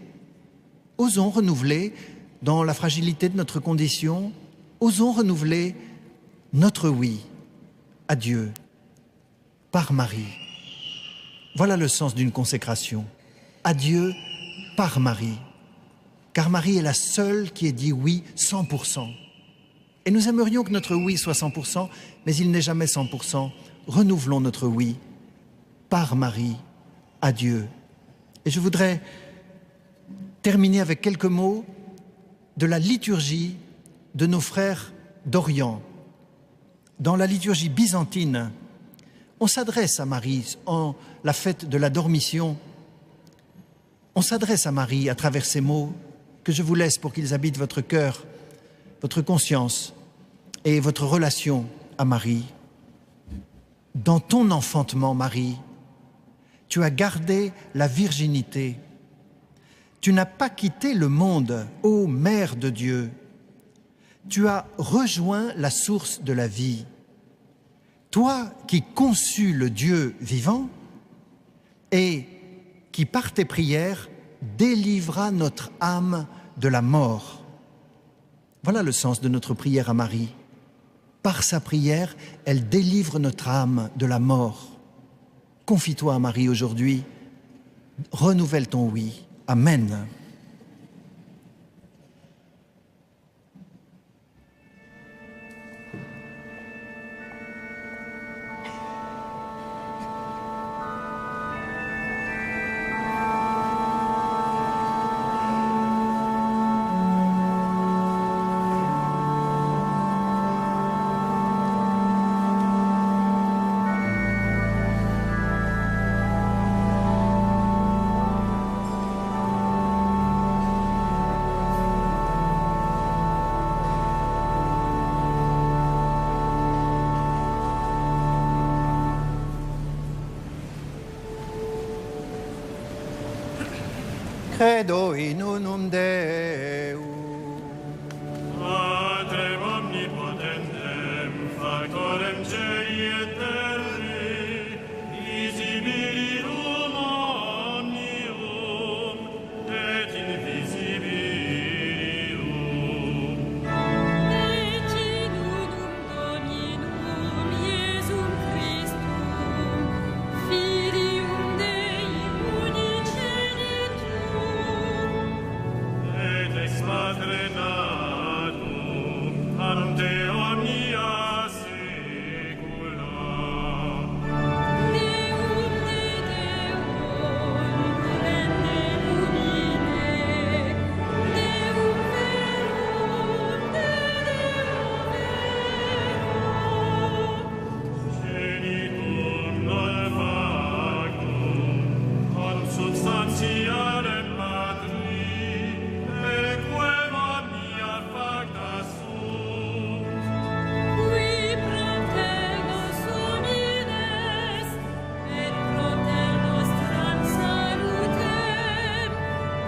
Speaker 4: Osons renouveler dans la fragilité de notre condition, osons renouveler notre oui à Dieu par Marie. Voilà le sens d'une consécration. À Dieu par Marie. Car Marie est la seule qui ait dit oui 100%. Et nous aimerions que notre oui soit 100%, mais il n'est jamais 100%. Renouvelons notre oui par Marie à Dieu. Et je voudrais terminer avec quelques mots de la liturgie de nos frères d'Orient. Dans la liturgie byzantine, on s'adresse à Marie en la fête de la Dormition. On s'adresse à Marie à travers ces mots que je vous laisse pour qu'ils habitent votre cœur, votre conscience et votre relation à Marie. Dans ton enfantement, Marie, tu as gardé la virginité. Tu n'as pas quitté le monde, ô Mère de Dieu. Tu as rejoint la source de la vie. Toi qui conçus le Dieu vivant et qui, par tes prières, délivra notre âme de la mort. Voilà le sens de notre prière à Marie. Par sa prière, elle délivre notre âme de la mort. Confie-toi à Marie aujourd'hui. Renouvelle ton oui. Amen. Credo in unum Deum.
Speaker 1: Patrem omnipotentem, factorem celi et terri, visibilium omnium, et invisibilium.
Speaker 7: Et in unum Dominum Iesum Christum, Filium Dei unigenitum,
Speaker 1: Et ex Patre natum, ante omnia saecula.
Speaker 7: Deum de Deum, rende lumine, Deum verum, de Deum verum.
Speaker 1: Genitum non factum, consubstantialem Patri, equem omnia facta sunt.
Speaker 7: Qui protenos homines, et propter nostram salutem,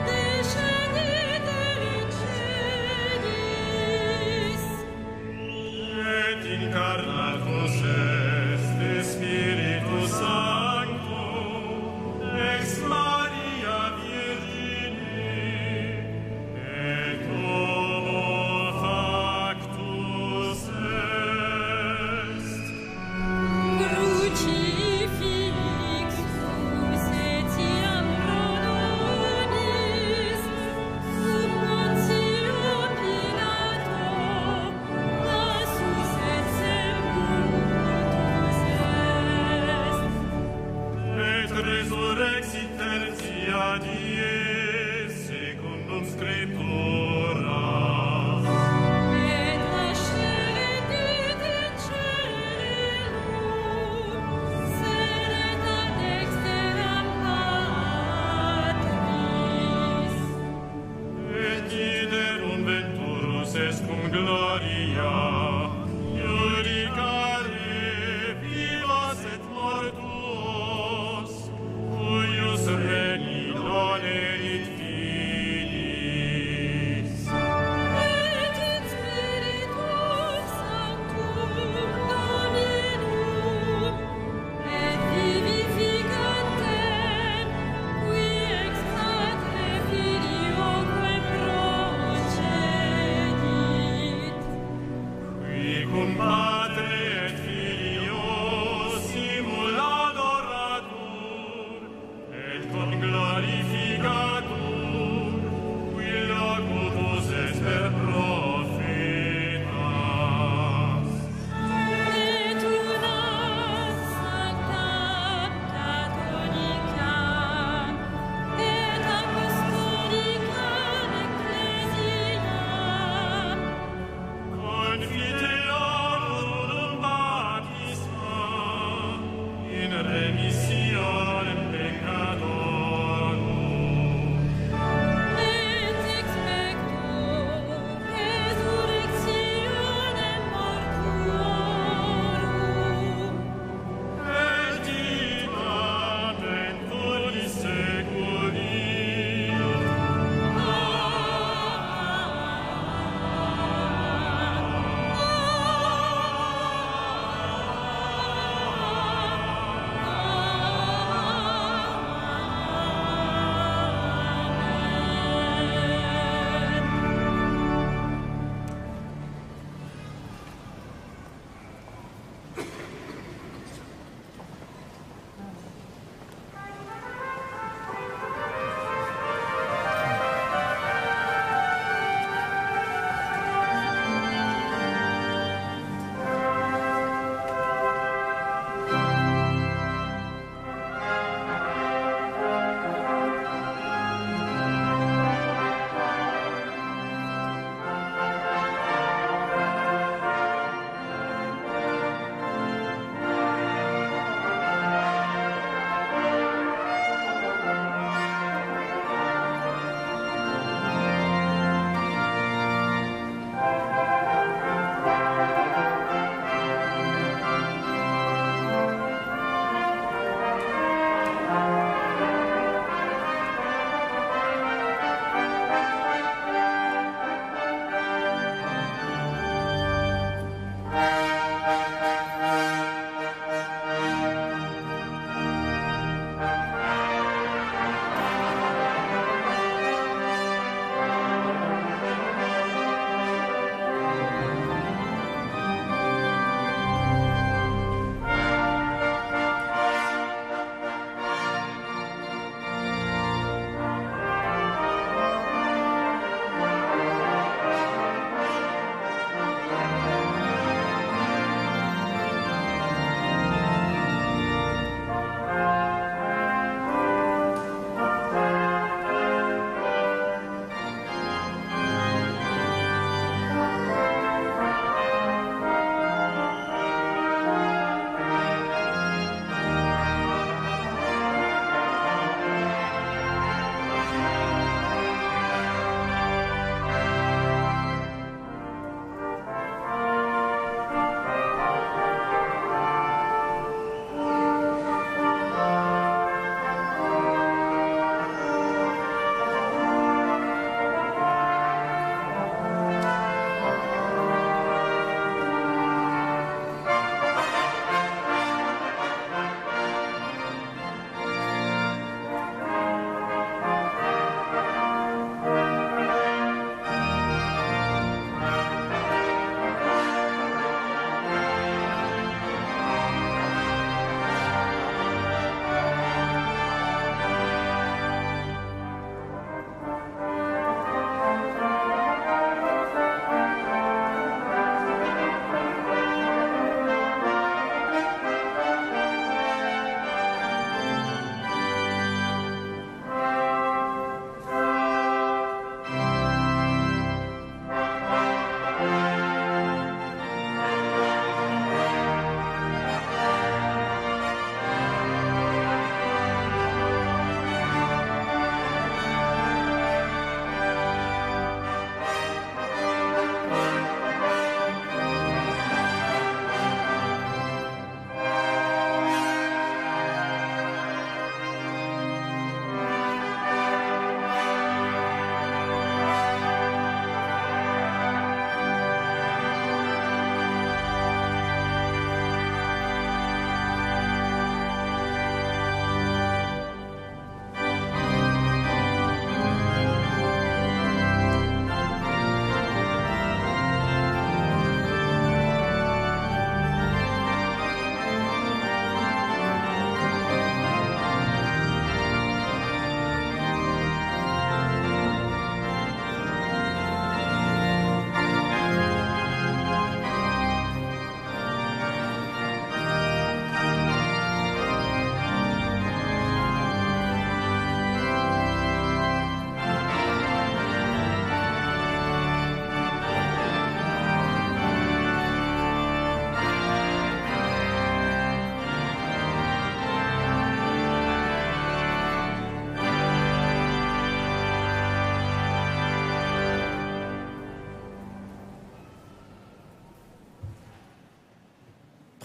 Speaker 7: descendite in celis.
Speaker 1: Et incarnatus est Spiritus Sancto, ex Maria Virgine, et homo factus est.
Speaker 7: Crucifixus etiam pro nobis, sub Pontium Pilato, passus et sepultus est.
Speaker 1: Et resurrexit tertia die, secundum Scripturas.
Speaker 7: Et ascendit in caelum, sedet ad dexteram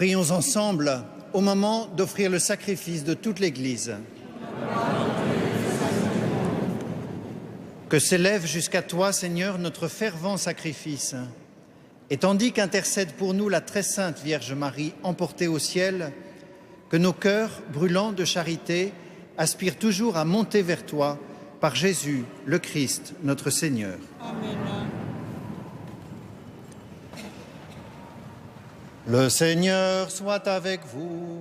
Speaker 4: Prions ensemble au moment d'offrir le sacrifice de toute l'Église. Que s'élève jusqu'à toi, Seigneur, notre fervent sacrifice. Et tandis qu'intercède pour nous la très sainte Vierge Marie emportée au ciel, que nos cœurs, brûlants de charité, aspirent toujours à monter vers toi par Jésus, le Christ, notre Seigneur.
Speaker 7: Amen.
Speaker 4: Le Seigneur soit avec vous.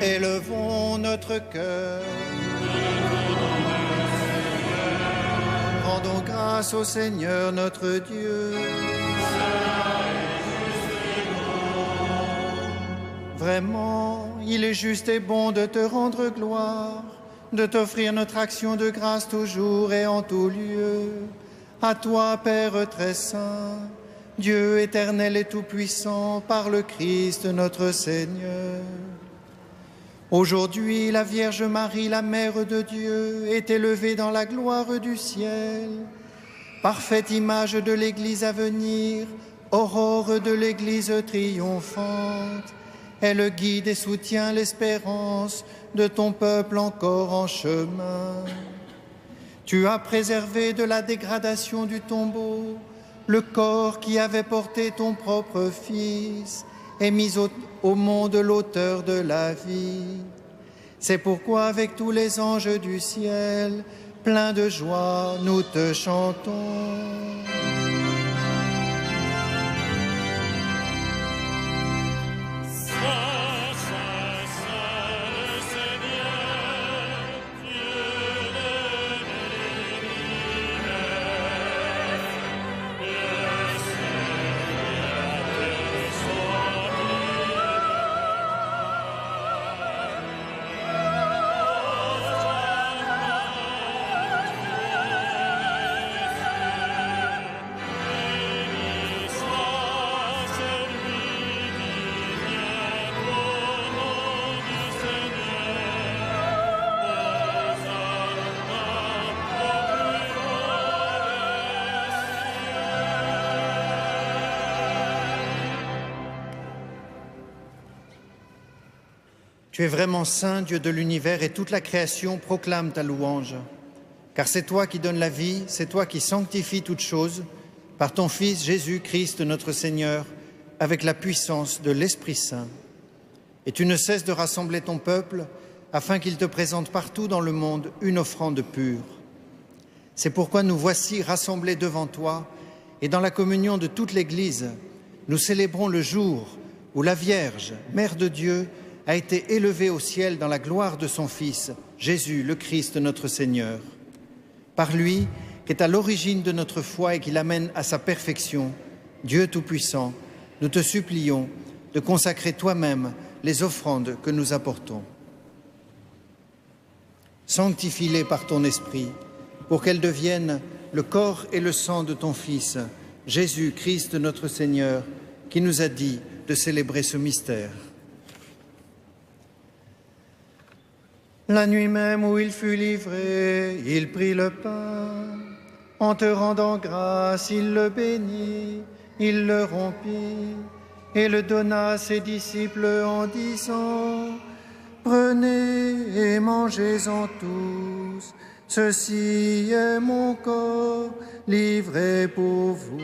Speaker 4: Élevons notre cœur. Rendons grâce au Seigneur notre Dieu. Vraiment, il est juste et bon de te rendre gloire, de t'offrir notre action de grâce toujours et en tout lieu. À toi, Père très saint, Dieu éternel et tout-puissant, par le Christ notre Seigneur. Aujourd'hui, la Vierge Marie, la Mère de Dieu, est élevée dans la gloire du ciel. Parfaite image de l'Église à venir, aurore de l'Église triomphante, elle guide et soutient l'espérance de ton peuple encore en chemin. Tu as préservé de la dégradation du tombeau le corps qui avait porté ton propre Fils et mis au monde l'auteur de la vie. C'est pourquoi avec tous les anges du ciel, pleins de joie, nous te chantons. Tu es vraiment saint, Dieu de l'univers, et toute la création proclame ta louange. Car c'est toi qui donnes la vie, c'est toi qui sanctifies toutes choses, par ton Fils Jésus-Christ notre Seigneur, avec la puissance de l'Esprit Saint. Et tu ne cesses de rassembler ton peuple, afin qu'il te présente partout dans le monde une offrande pure. C'est pourquoi nous voici rassemblés devant toi, et dans la communion de toute l'Église, nous célébrons le jour où la Vierge, Mère de Dieu, a été élevée au ciel dans la gloire de son Fils, Jésus, le Christ, notre Seigneur. Par lui, qui est à l'origine de notre foi et qui l'amène à sa perfection, Dieu Tout-Puissant, nous te supplions de consacrer toi-même les offrandes que nous apportons. Sanctifie-les par ton Esprit, pour qu'elles deviennent le corps et le sang de ton Fils, Jésus, Christ, notre Seigneur, qui nous a dit de célébrer ce mystère. La nuit même où il fut livré, il prit le pain. En te rendant grâce, il le bénit, il le rompit et le donna à ses disciples en disant : « Prenez et mangez-en tous, ceci est mon corps livré pour vous. »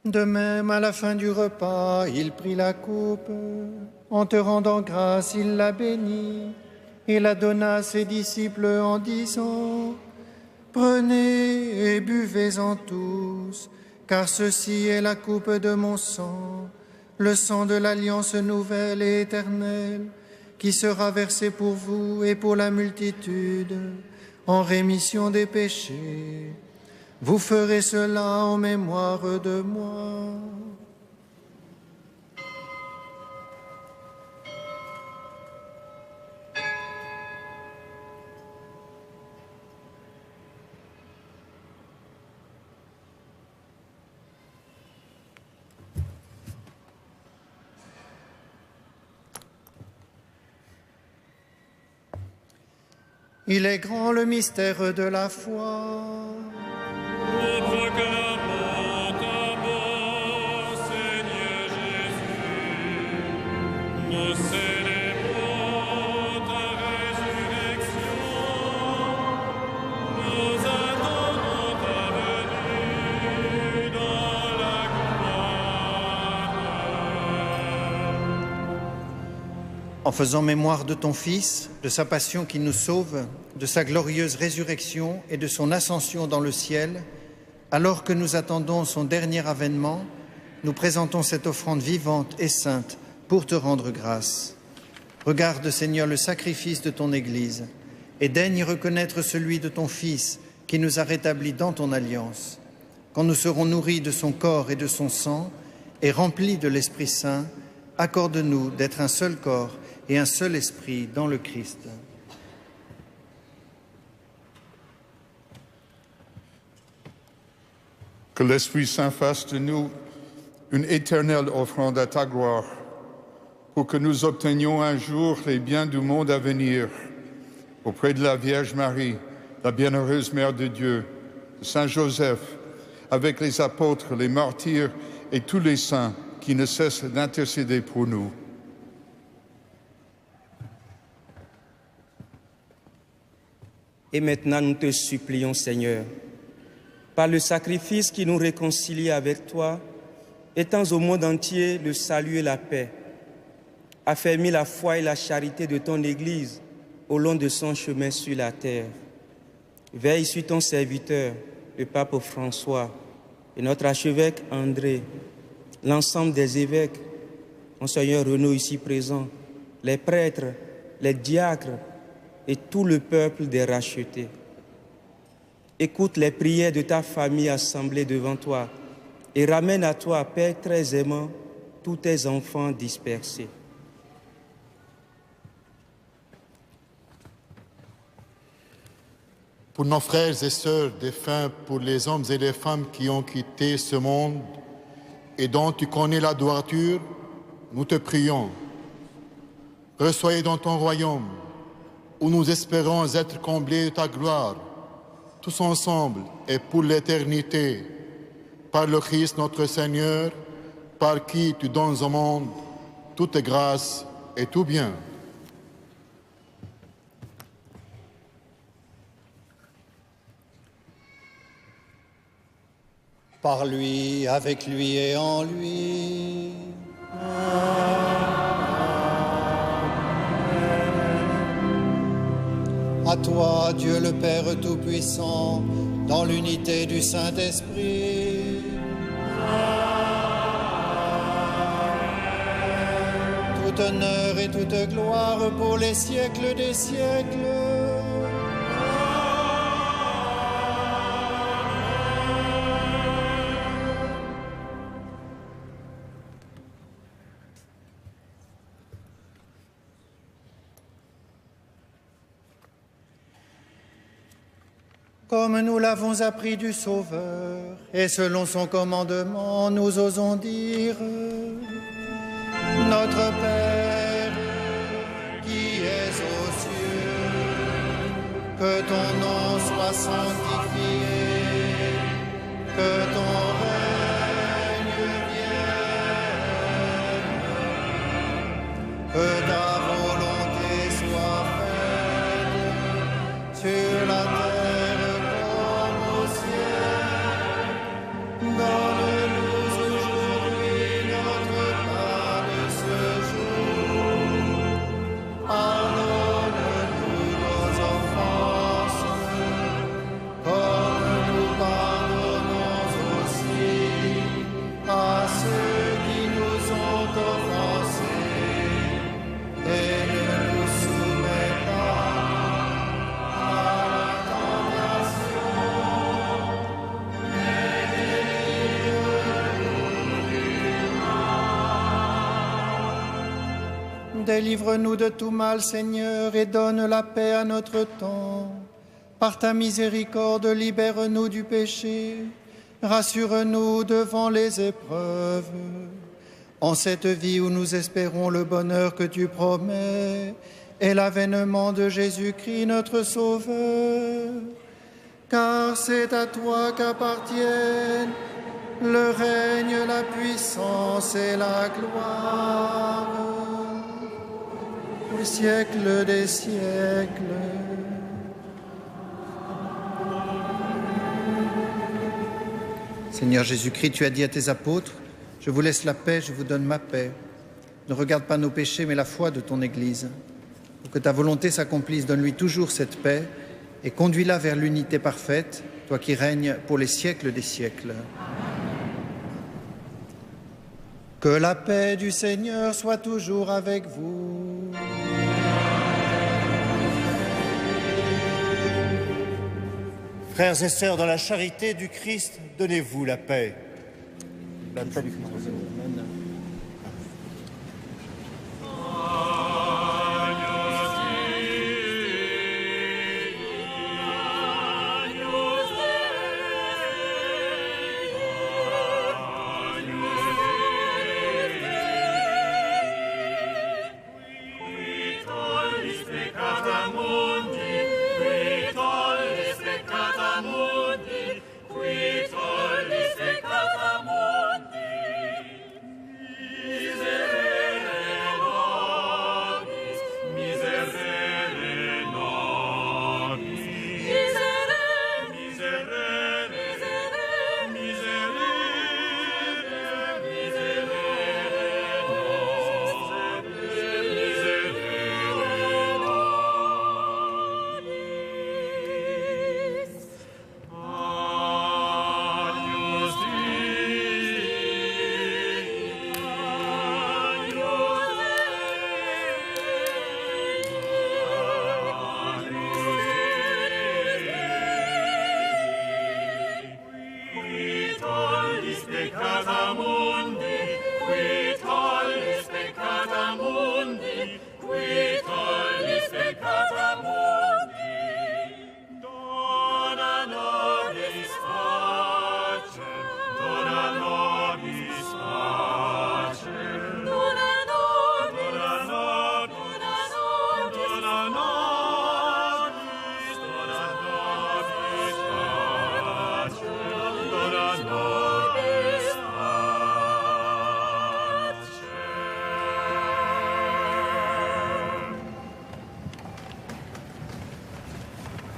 Speaker 4: De même, à la fin du repas, il prit la coupe. En te rendant grâce, il la bénit et la donna à ses disciples en disant : « Prenez et buvez-en tous, car ceci est la coupe de mon sang, le sang de l'alliance nouvelle et éternelle, qui sera versé pour vous et pour la multitude, en rémission des péchés. Vous ferez cela en mémoire de moi. » Il est grand le mystère de la foi.
Speaker 1: Nous proclamons ta mort, Seigneur Jésus. Nous célébrons ta résurrection. Nous attendons ta venue dans la gloire.
Speaker 4: En faisant mémoire de ton Fils, de sa passion qui nous sauve, de sa glorieuse résurrection et de son ascension dans le ciel, alors que nous attendons son dernier avènement, nous présentons cette offrande vivante et sainte pour te rendre grâce. Regarde, Seigneur, le sacrifice de ton Église et daigne y reconnaître celui de ton Fils qui nous a rétablis dans ton alliance. Quand nous serons nourris de son corps et de son sang et remplis de l'Esprit Saint, accorde-nous d'être un seul corps et un seul esprit dans le Christ.
Speaker 9: Que l'Esprit Saint fasse de nous une éternelle offrande à ta gloire, pour que nous obtenions un jour les biens du monde à venir, auprès de la Vierge Marie, la bienheureuse Mère de Dieu, de Saint Joseph, avec les apôtres, les martyrs et tous les saints qui ne cessent d'intercéder pour nous.
Speaker 10: Et maintenant, nous te supplions, Seigneur, par le sacrifice qui nous réconcilie avec toi, étends au monde entier le salut et la paix. Affermis la foi et la charité de ton Église au long de son chemin sur la terre. Veille sur ton serviteur, le pape François, et notre archevêque André, l'ensemble des évêques, Monseigneur Renaud ici présent, les prêtres, les diacres et tout le peuple des rachetés. Écoute les prières de ta famille assemblée devant toi et ramène à toi, Père très aimant, tous tes enfants dispersés.
Speaker 11: Pour nos frères et sœurs défunts, pour les hommes et les femmes qui ont quitté ce monde et dont tu connais la droiture, nous te prions. Reçois dans ton royaume, où nous espérons être comblés de ta gloire, tous ensemble et pour l'éternité, par le Christ notre Seigneur, par qui tu donnes au monde toute grâce et tout bien.
Speaker 4: Par lui, avec lui et en lui. À toi, Dieu le Père Tout-Puissant, dans l'unité du Saint-Esprit. Tout honneur et toute gloire pour les siècles des siècles. Comme nous l'avons appris du Sauveur, et selon son commandement, nous osons dire: Notre Père, qui es aux cieux, que ton nom soit sanctifié, que ton règne vienne, que ta volonté soit faite sur la terre. Donne-nous aujourd'hui notre pain de ce jour. Pardonne-nous nos offenses, comme nous pardonnons aussi à ceux qui nous ont offensés. Et ne nous soumets pas à la tentation, délivre-nous de tout mal, Seigneur, et donne la paix à notre temps. Par ta miséricorde, libère-nous du péché, rassure-nous devant les épreuves. En cette vie où nous espérons le bonheur que tu promets, et l'avènement de Jésus-Christ notre Sauveur. Car c'est à toi qu'appartiennent le règne, la puissance et la gloire au siècle des siècles. Seigneur Jésus-Christ, tu as dit à tes apôtres, « Je vous laisse la paix, je vous donne ma paix. Ne regarde pas nos péchés, mais la foi de ton Église. Pour que ta volonté s'accomplisse, donne-lui toujours cette paix et conduis-la vers l'unité parfaite, toi qui règnes pour les siècles des siècles. » Que la paix du Seigneur soit toujours avec vous.
Speaker 5: Frères et sœurs, dans la charité du Christ, donnez-vous la paix. La paix du Christ.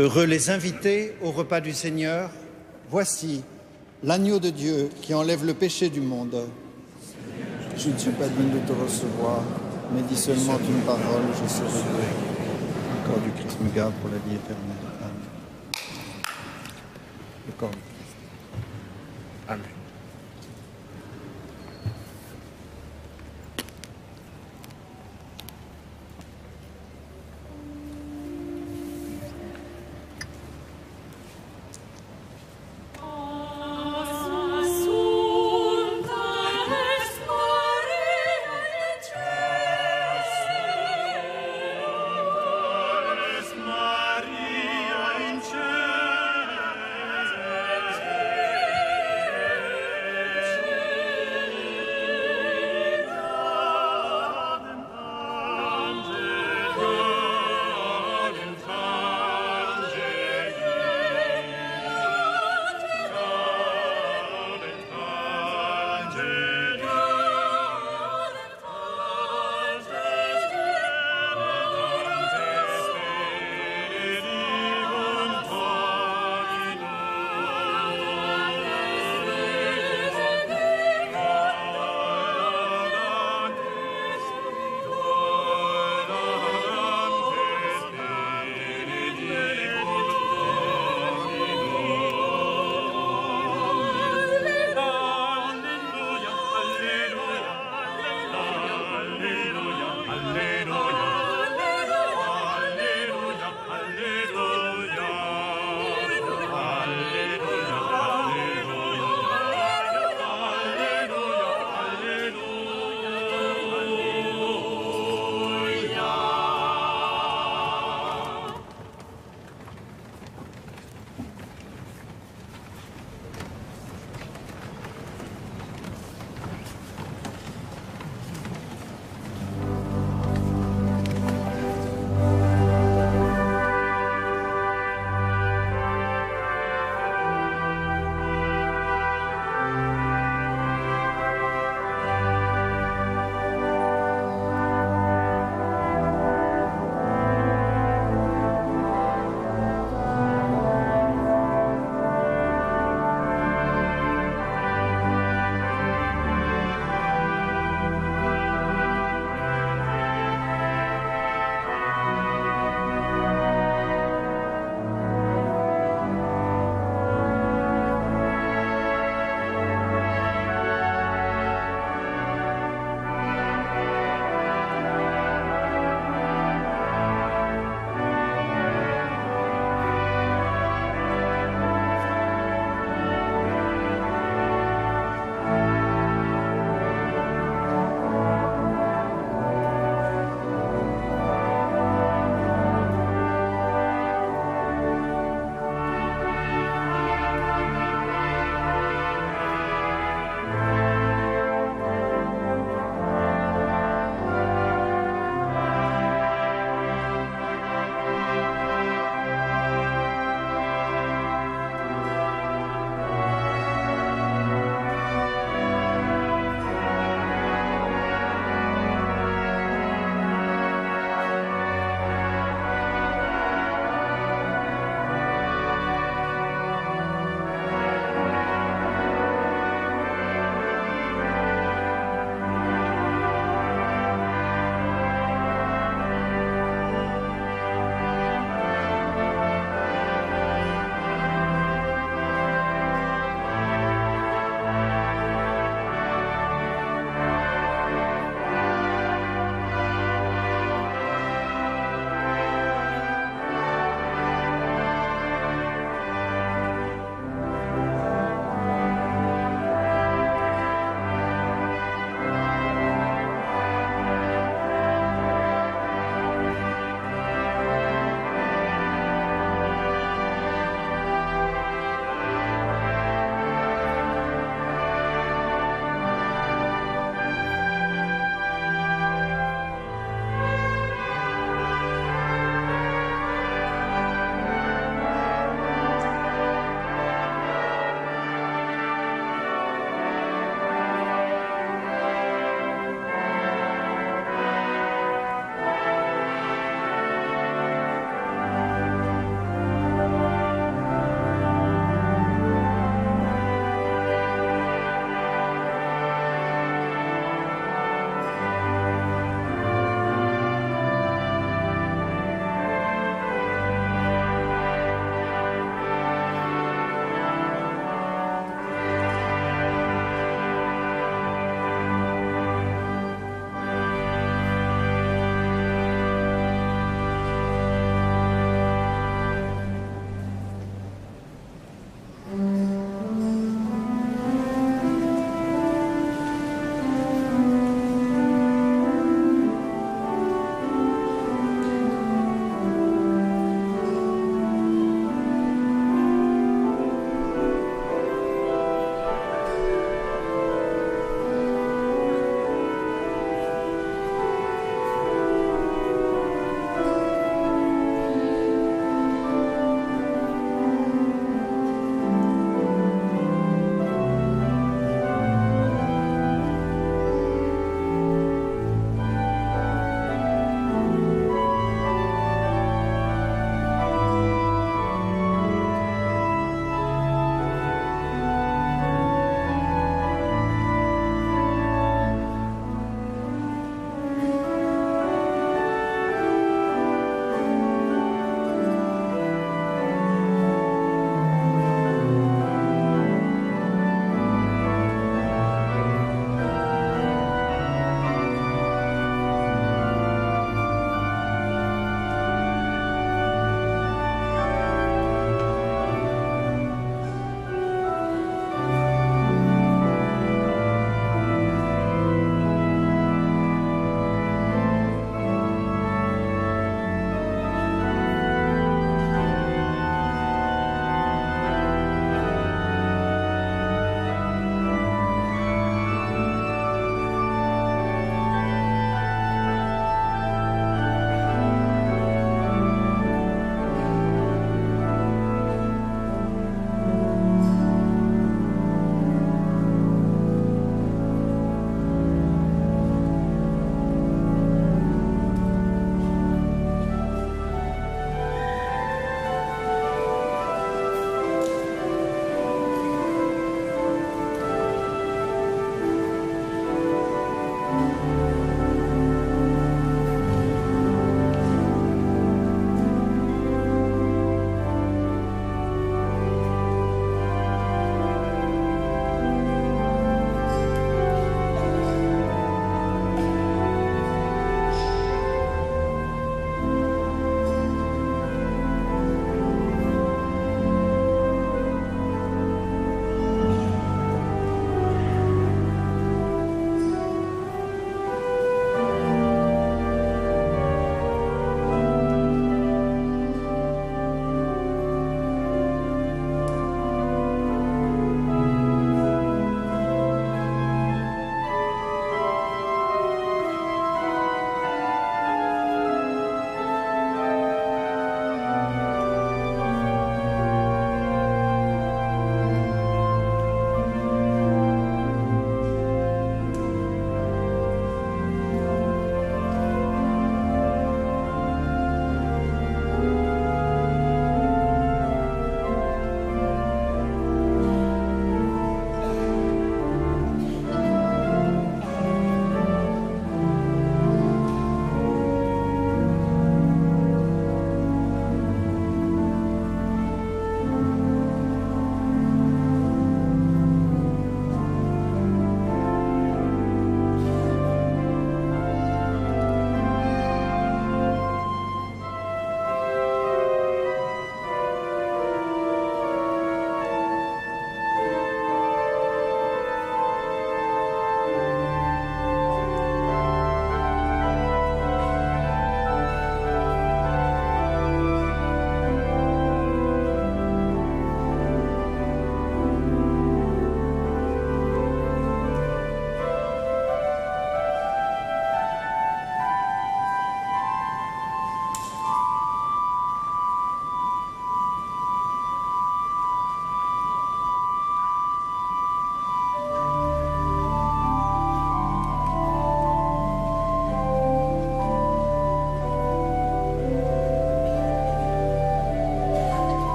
Speaker 4: Heureux les invités au repas du Seigneur. Voici l'agneau de Dieu qui enlève le péché du monde. Je ne suis pas digne de te recevoir, mais dis seulement une parole, je serai guéri. Le corps du Christ me garde pour la vie éternelle. Amen. Le corps du Christ. Amen.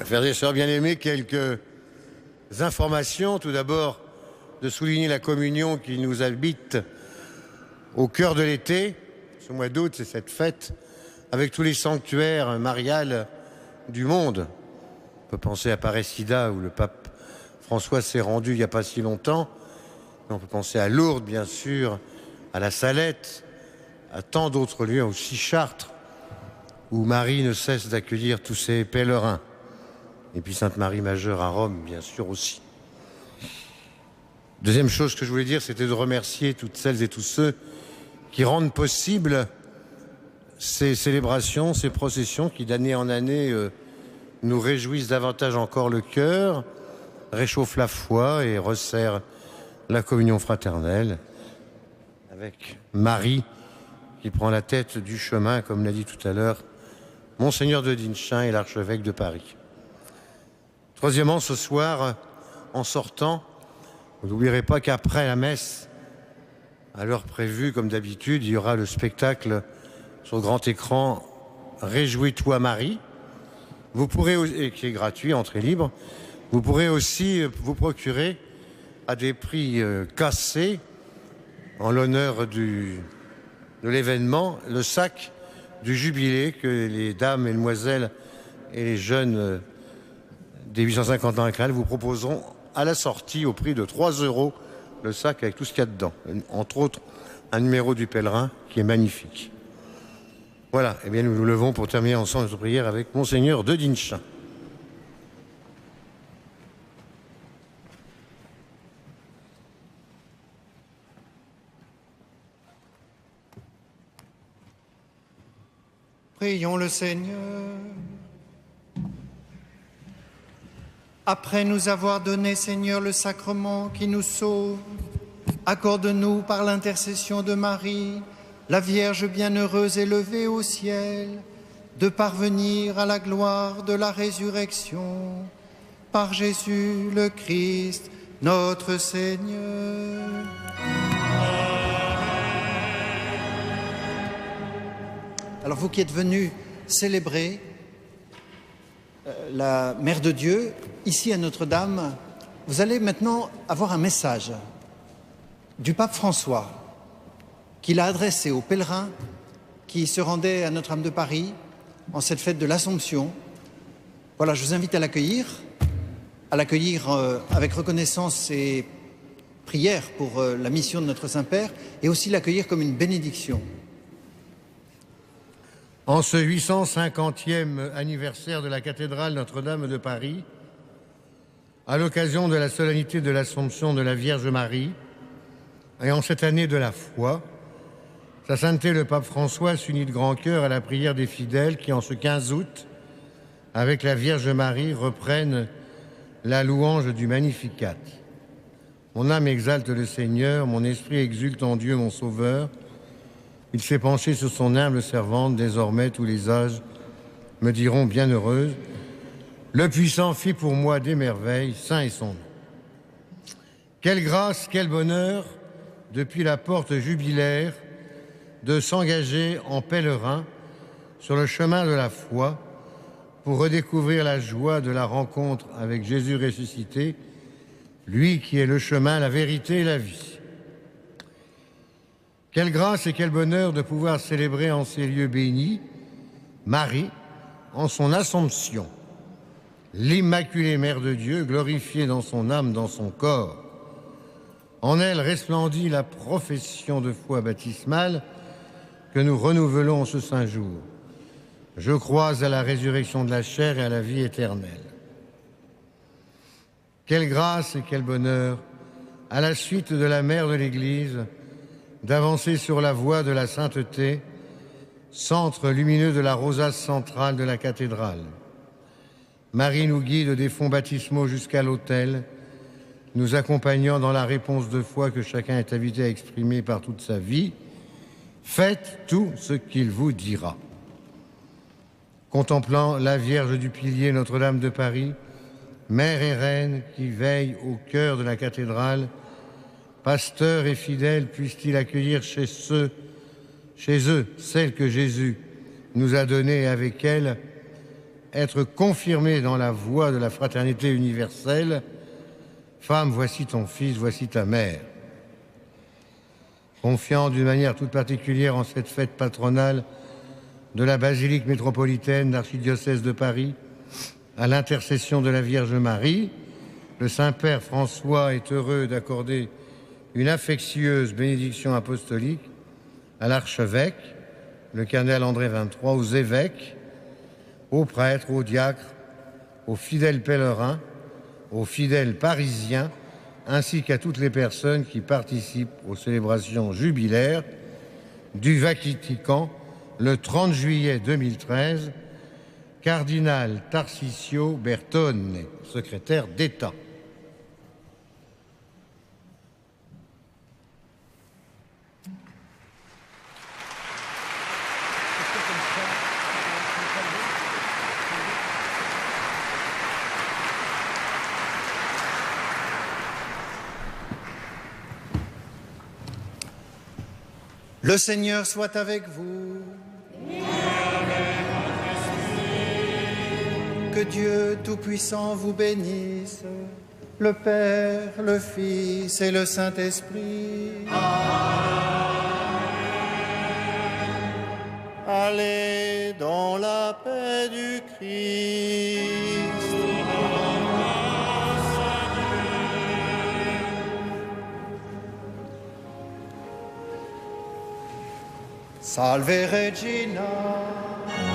Speaker 6: Frères et sœurs bien-aimés, quelques informations. Tout d'abord, de souligner la communion qui nous habite au cœur de l'été. Ce mois d'août, c'est cette fête avec tous les sanctuaires mariales du monde. On peut penser à Aparecida, où le pape François s'est rendu il n'y a pas si longtemps. On peut penser à Lourdes, bien sûr, à la Salette, à tant d'autres lieux, aussi Chartres, où Marie ne cesse d'accueillir tous ses pèlerins. Et puis Sainte-Marie Majeure à Rome, bien sûr aussi. Deuxième chose que je voulais dire, c'était de remercier toutes celles et tous ceux qui rendent possible ces célébrations, ces processions qui d'année en année nous réjouissent davantage encore le cœur, réchauffent la foi et resserrent la communion fraternelle avec Marie qui prend la tête du chemin, comme l'a dit tout à l'heure Monseigneur de Dinchin et l'archevêque de Paris. Troisièmement, ce soir, en sortant, vous n'oublierez pas qu'après la messe, à l'heure prévue, comme d'habitude, il y aura le spectacle sur grand écran « Réjouis-toi Marie ». Vous pourrez, et qui est gratuit, entrée libre, vous pourrez aussi vous procurer à des prix cassés, en l'honneur de l'événement, le sac du jubilé que les dames, mesdemoiselles et les jeunes des 850 ans à Cral vous proposeront à la sortie au prix de 3 €, le sac avec tout ce qu'il y a dedans. Entre autres, un numéro du pèlerin qui est magnifique. Voilà, eh bien nous nous levons pour terminer ensemble notre prière avec Monseigneur de Dinchin.
Speaker 4: Prions le Seigneur. Après nous avoir donné, Seigneur, le sacrement qui nous sauve, accorde-nous par l'intercession de Marie, la Vierge bienheureuse élevée au ciel, de parvenir à la gloire de la résurrection. Par Jésus le Christ, notre Seigneur. Alors vous qui êtes venus célébrer la Mère de Dieu, ici à Notre-Dame, vous allez maintenant avoir un message du pape François qu'il a adressé aux pèlerins qui se rendaient à Notre-Dame de Paris en cette fête de l'Assomption. Voilà, je vous invite à l'accueillir avec reconnaissance et prière pour la mission de notre Saint-Père et aussi l'accueillir comme une bénédiction.
Speaker 6: En ce 850e anniversaire de la cathédrale Notre-Dame de Paris, à l'occasion de la solennité de l'Assomption de la Vierge Marie, et en cette année de la foi, Sa Sainteté le Pape François s'unit de grand cœur à la prière des fidèles qui, en ce 15 août, avec la Vierge Marie, reprennent la louange du Magnificat. Mon âme exalte le Seigneur, mon esprit exulte en Dieu mon Sauveur. Il s'est penché sur son humble servante, désormais tous les âges me diront bienheureuse. Le puissant fit pour moi des merveilles, saint est son nom. Quelle grâce, quel bonheur, depuis la porte jubilaire, de s'engager en pèlerin sur le chemin de la foi pour redécouvrir la joie de la rencontre avec Jésus ressuscité, lui qui est le chemin, la vérité et la vie. Quelle grâce et quel bonheur de pouvoir célébrer en ces lieux bénis Marie en son Assomption, l'Immaculée Mère de Dieu, glorifiée dans son âme, dans son corps. En elle resplendit la profession de foi baptismale que nous renouvelons en ce saint jour. Je crois à la résurrection de la chair et à la vie éternelle. Quelle grâce et quel bonheur, à la suite de la mère de l'Église, d'avancer sur la voie de la sainteté, centre lumineux de la rosace centrale de la cathédrale. Marie nous guide des fonts baptismaux jusqu'à l'autel, nous accompagnant dans la réponse de foi que chacun est invité à exprimer par toute sa vie. Faites tout ce qu'il vous dira. Contemplant la Vierge du Pilier Notre-Dame de Paris, Mère et Reine qui veille au cœur de la cathédrale, pasteurs et fidèles puissent-ils accueillir chez eux, celle que Jésus nous a donnée et avec elle, être confirmée dans la voie de la fraternité universelle. Femme, voici ton fils, voici ta mère. Confiant d'une manière toute particulière en cette fête patronale de la basilique métropolitaine d'archidiocèse de Paris, à l'intercession de la Vierge Marie, le Saint-Père François est heureux d'accorder une affectueuse bénédiction apostolique à l'archevêque, le cardinal André XXIII, aux évêques, aux prêtres, aux diacres, aux fidèles pèlerins, aux fidèles parisiens, ainsi qu'à toutes les personnes qui participent aux célébrations jubilaires du Vatican le 30 juillet 2013, cardinal Tarcisio Bertone, secrétaire d'État.
Speaker 4: Le Seigneur soit avec vous. Que Dieu Tout-Puissant vous bénisse, le Père, le Fils et le Saint-Esprit. Allez dans la paix du Christ. Salve Regina.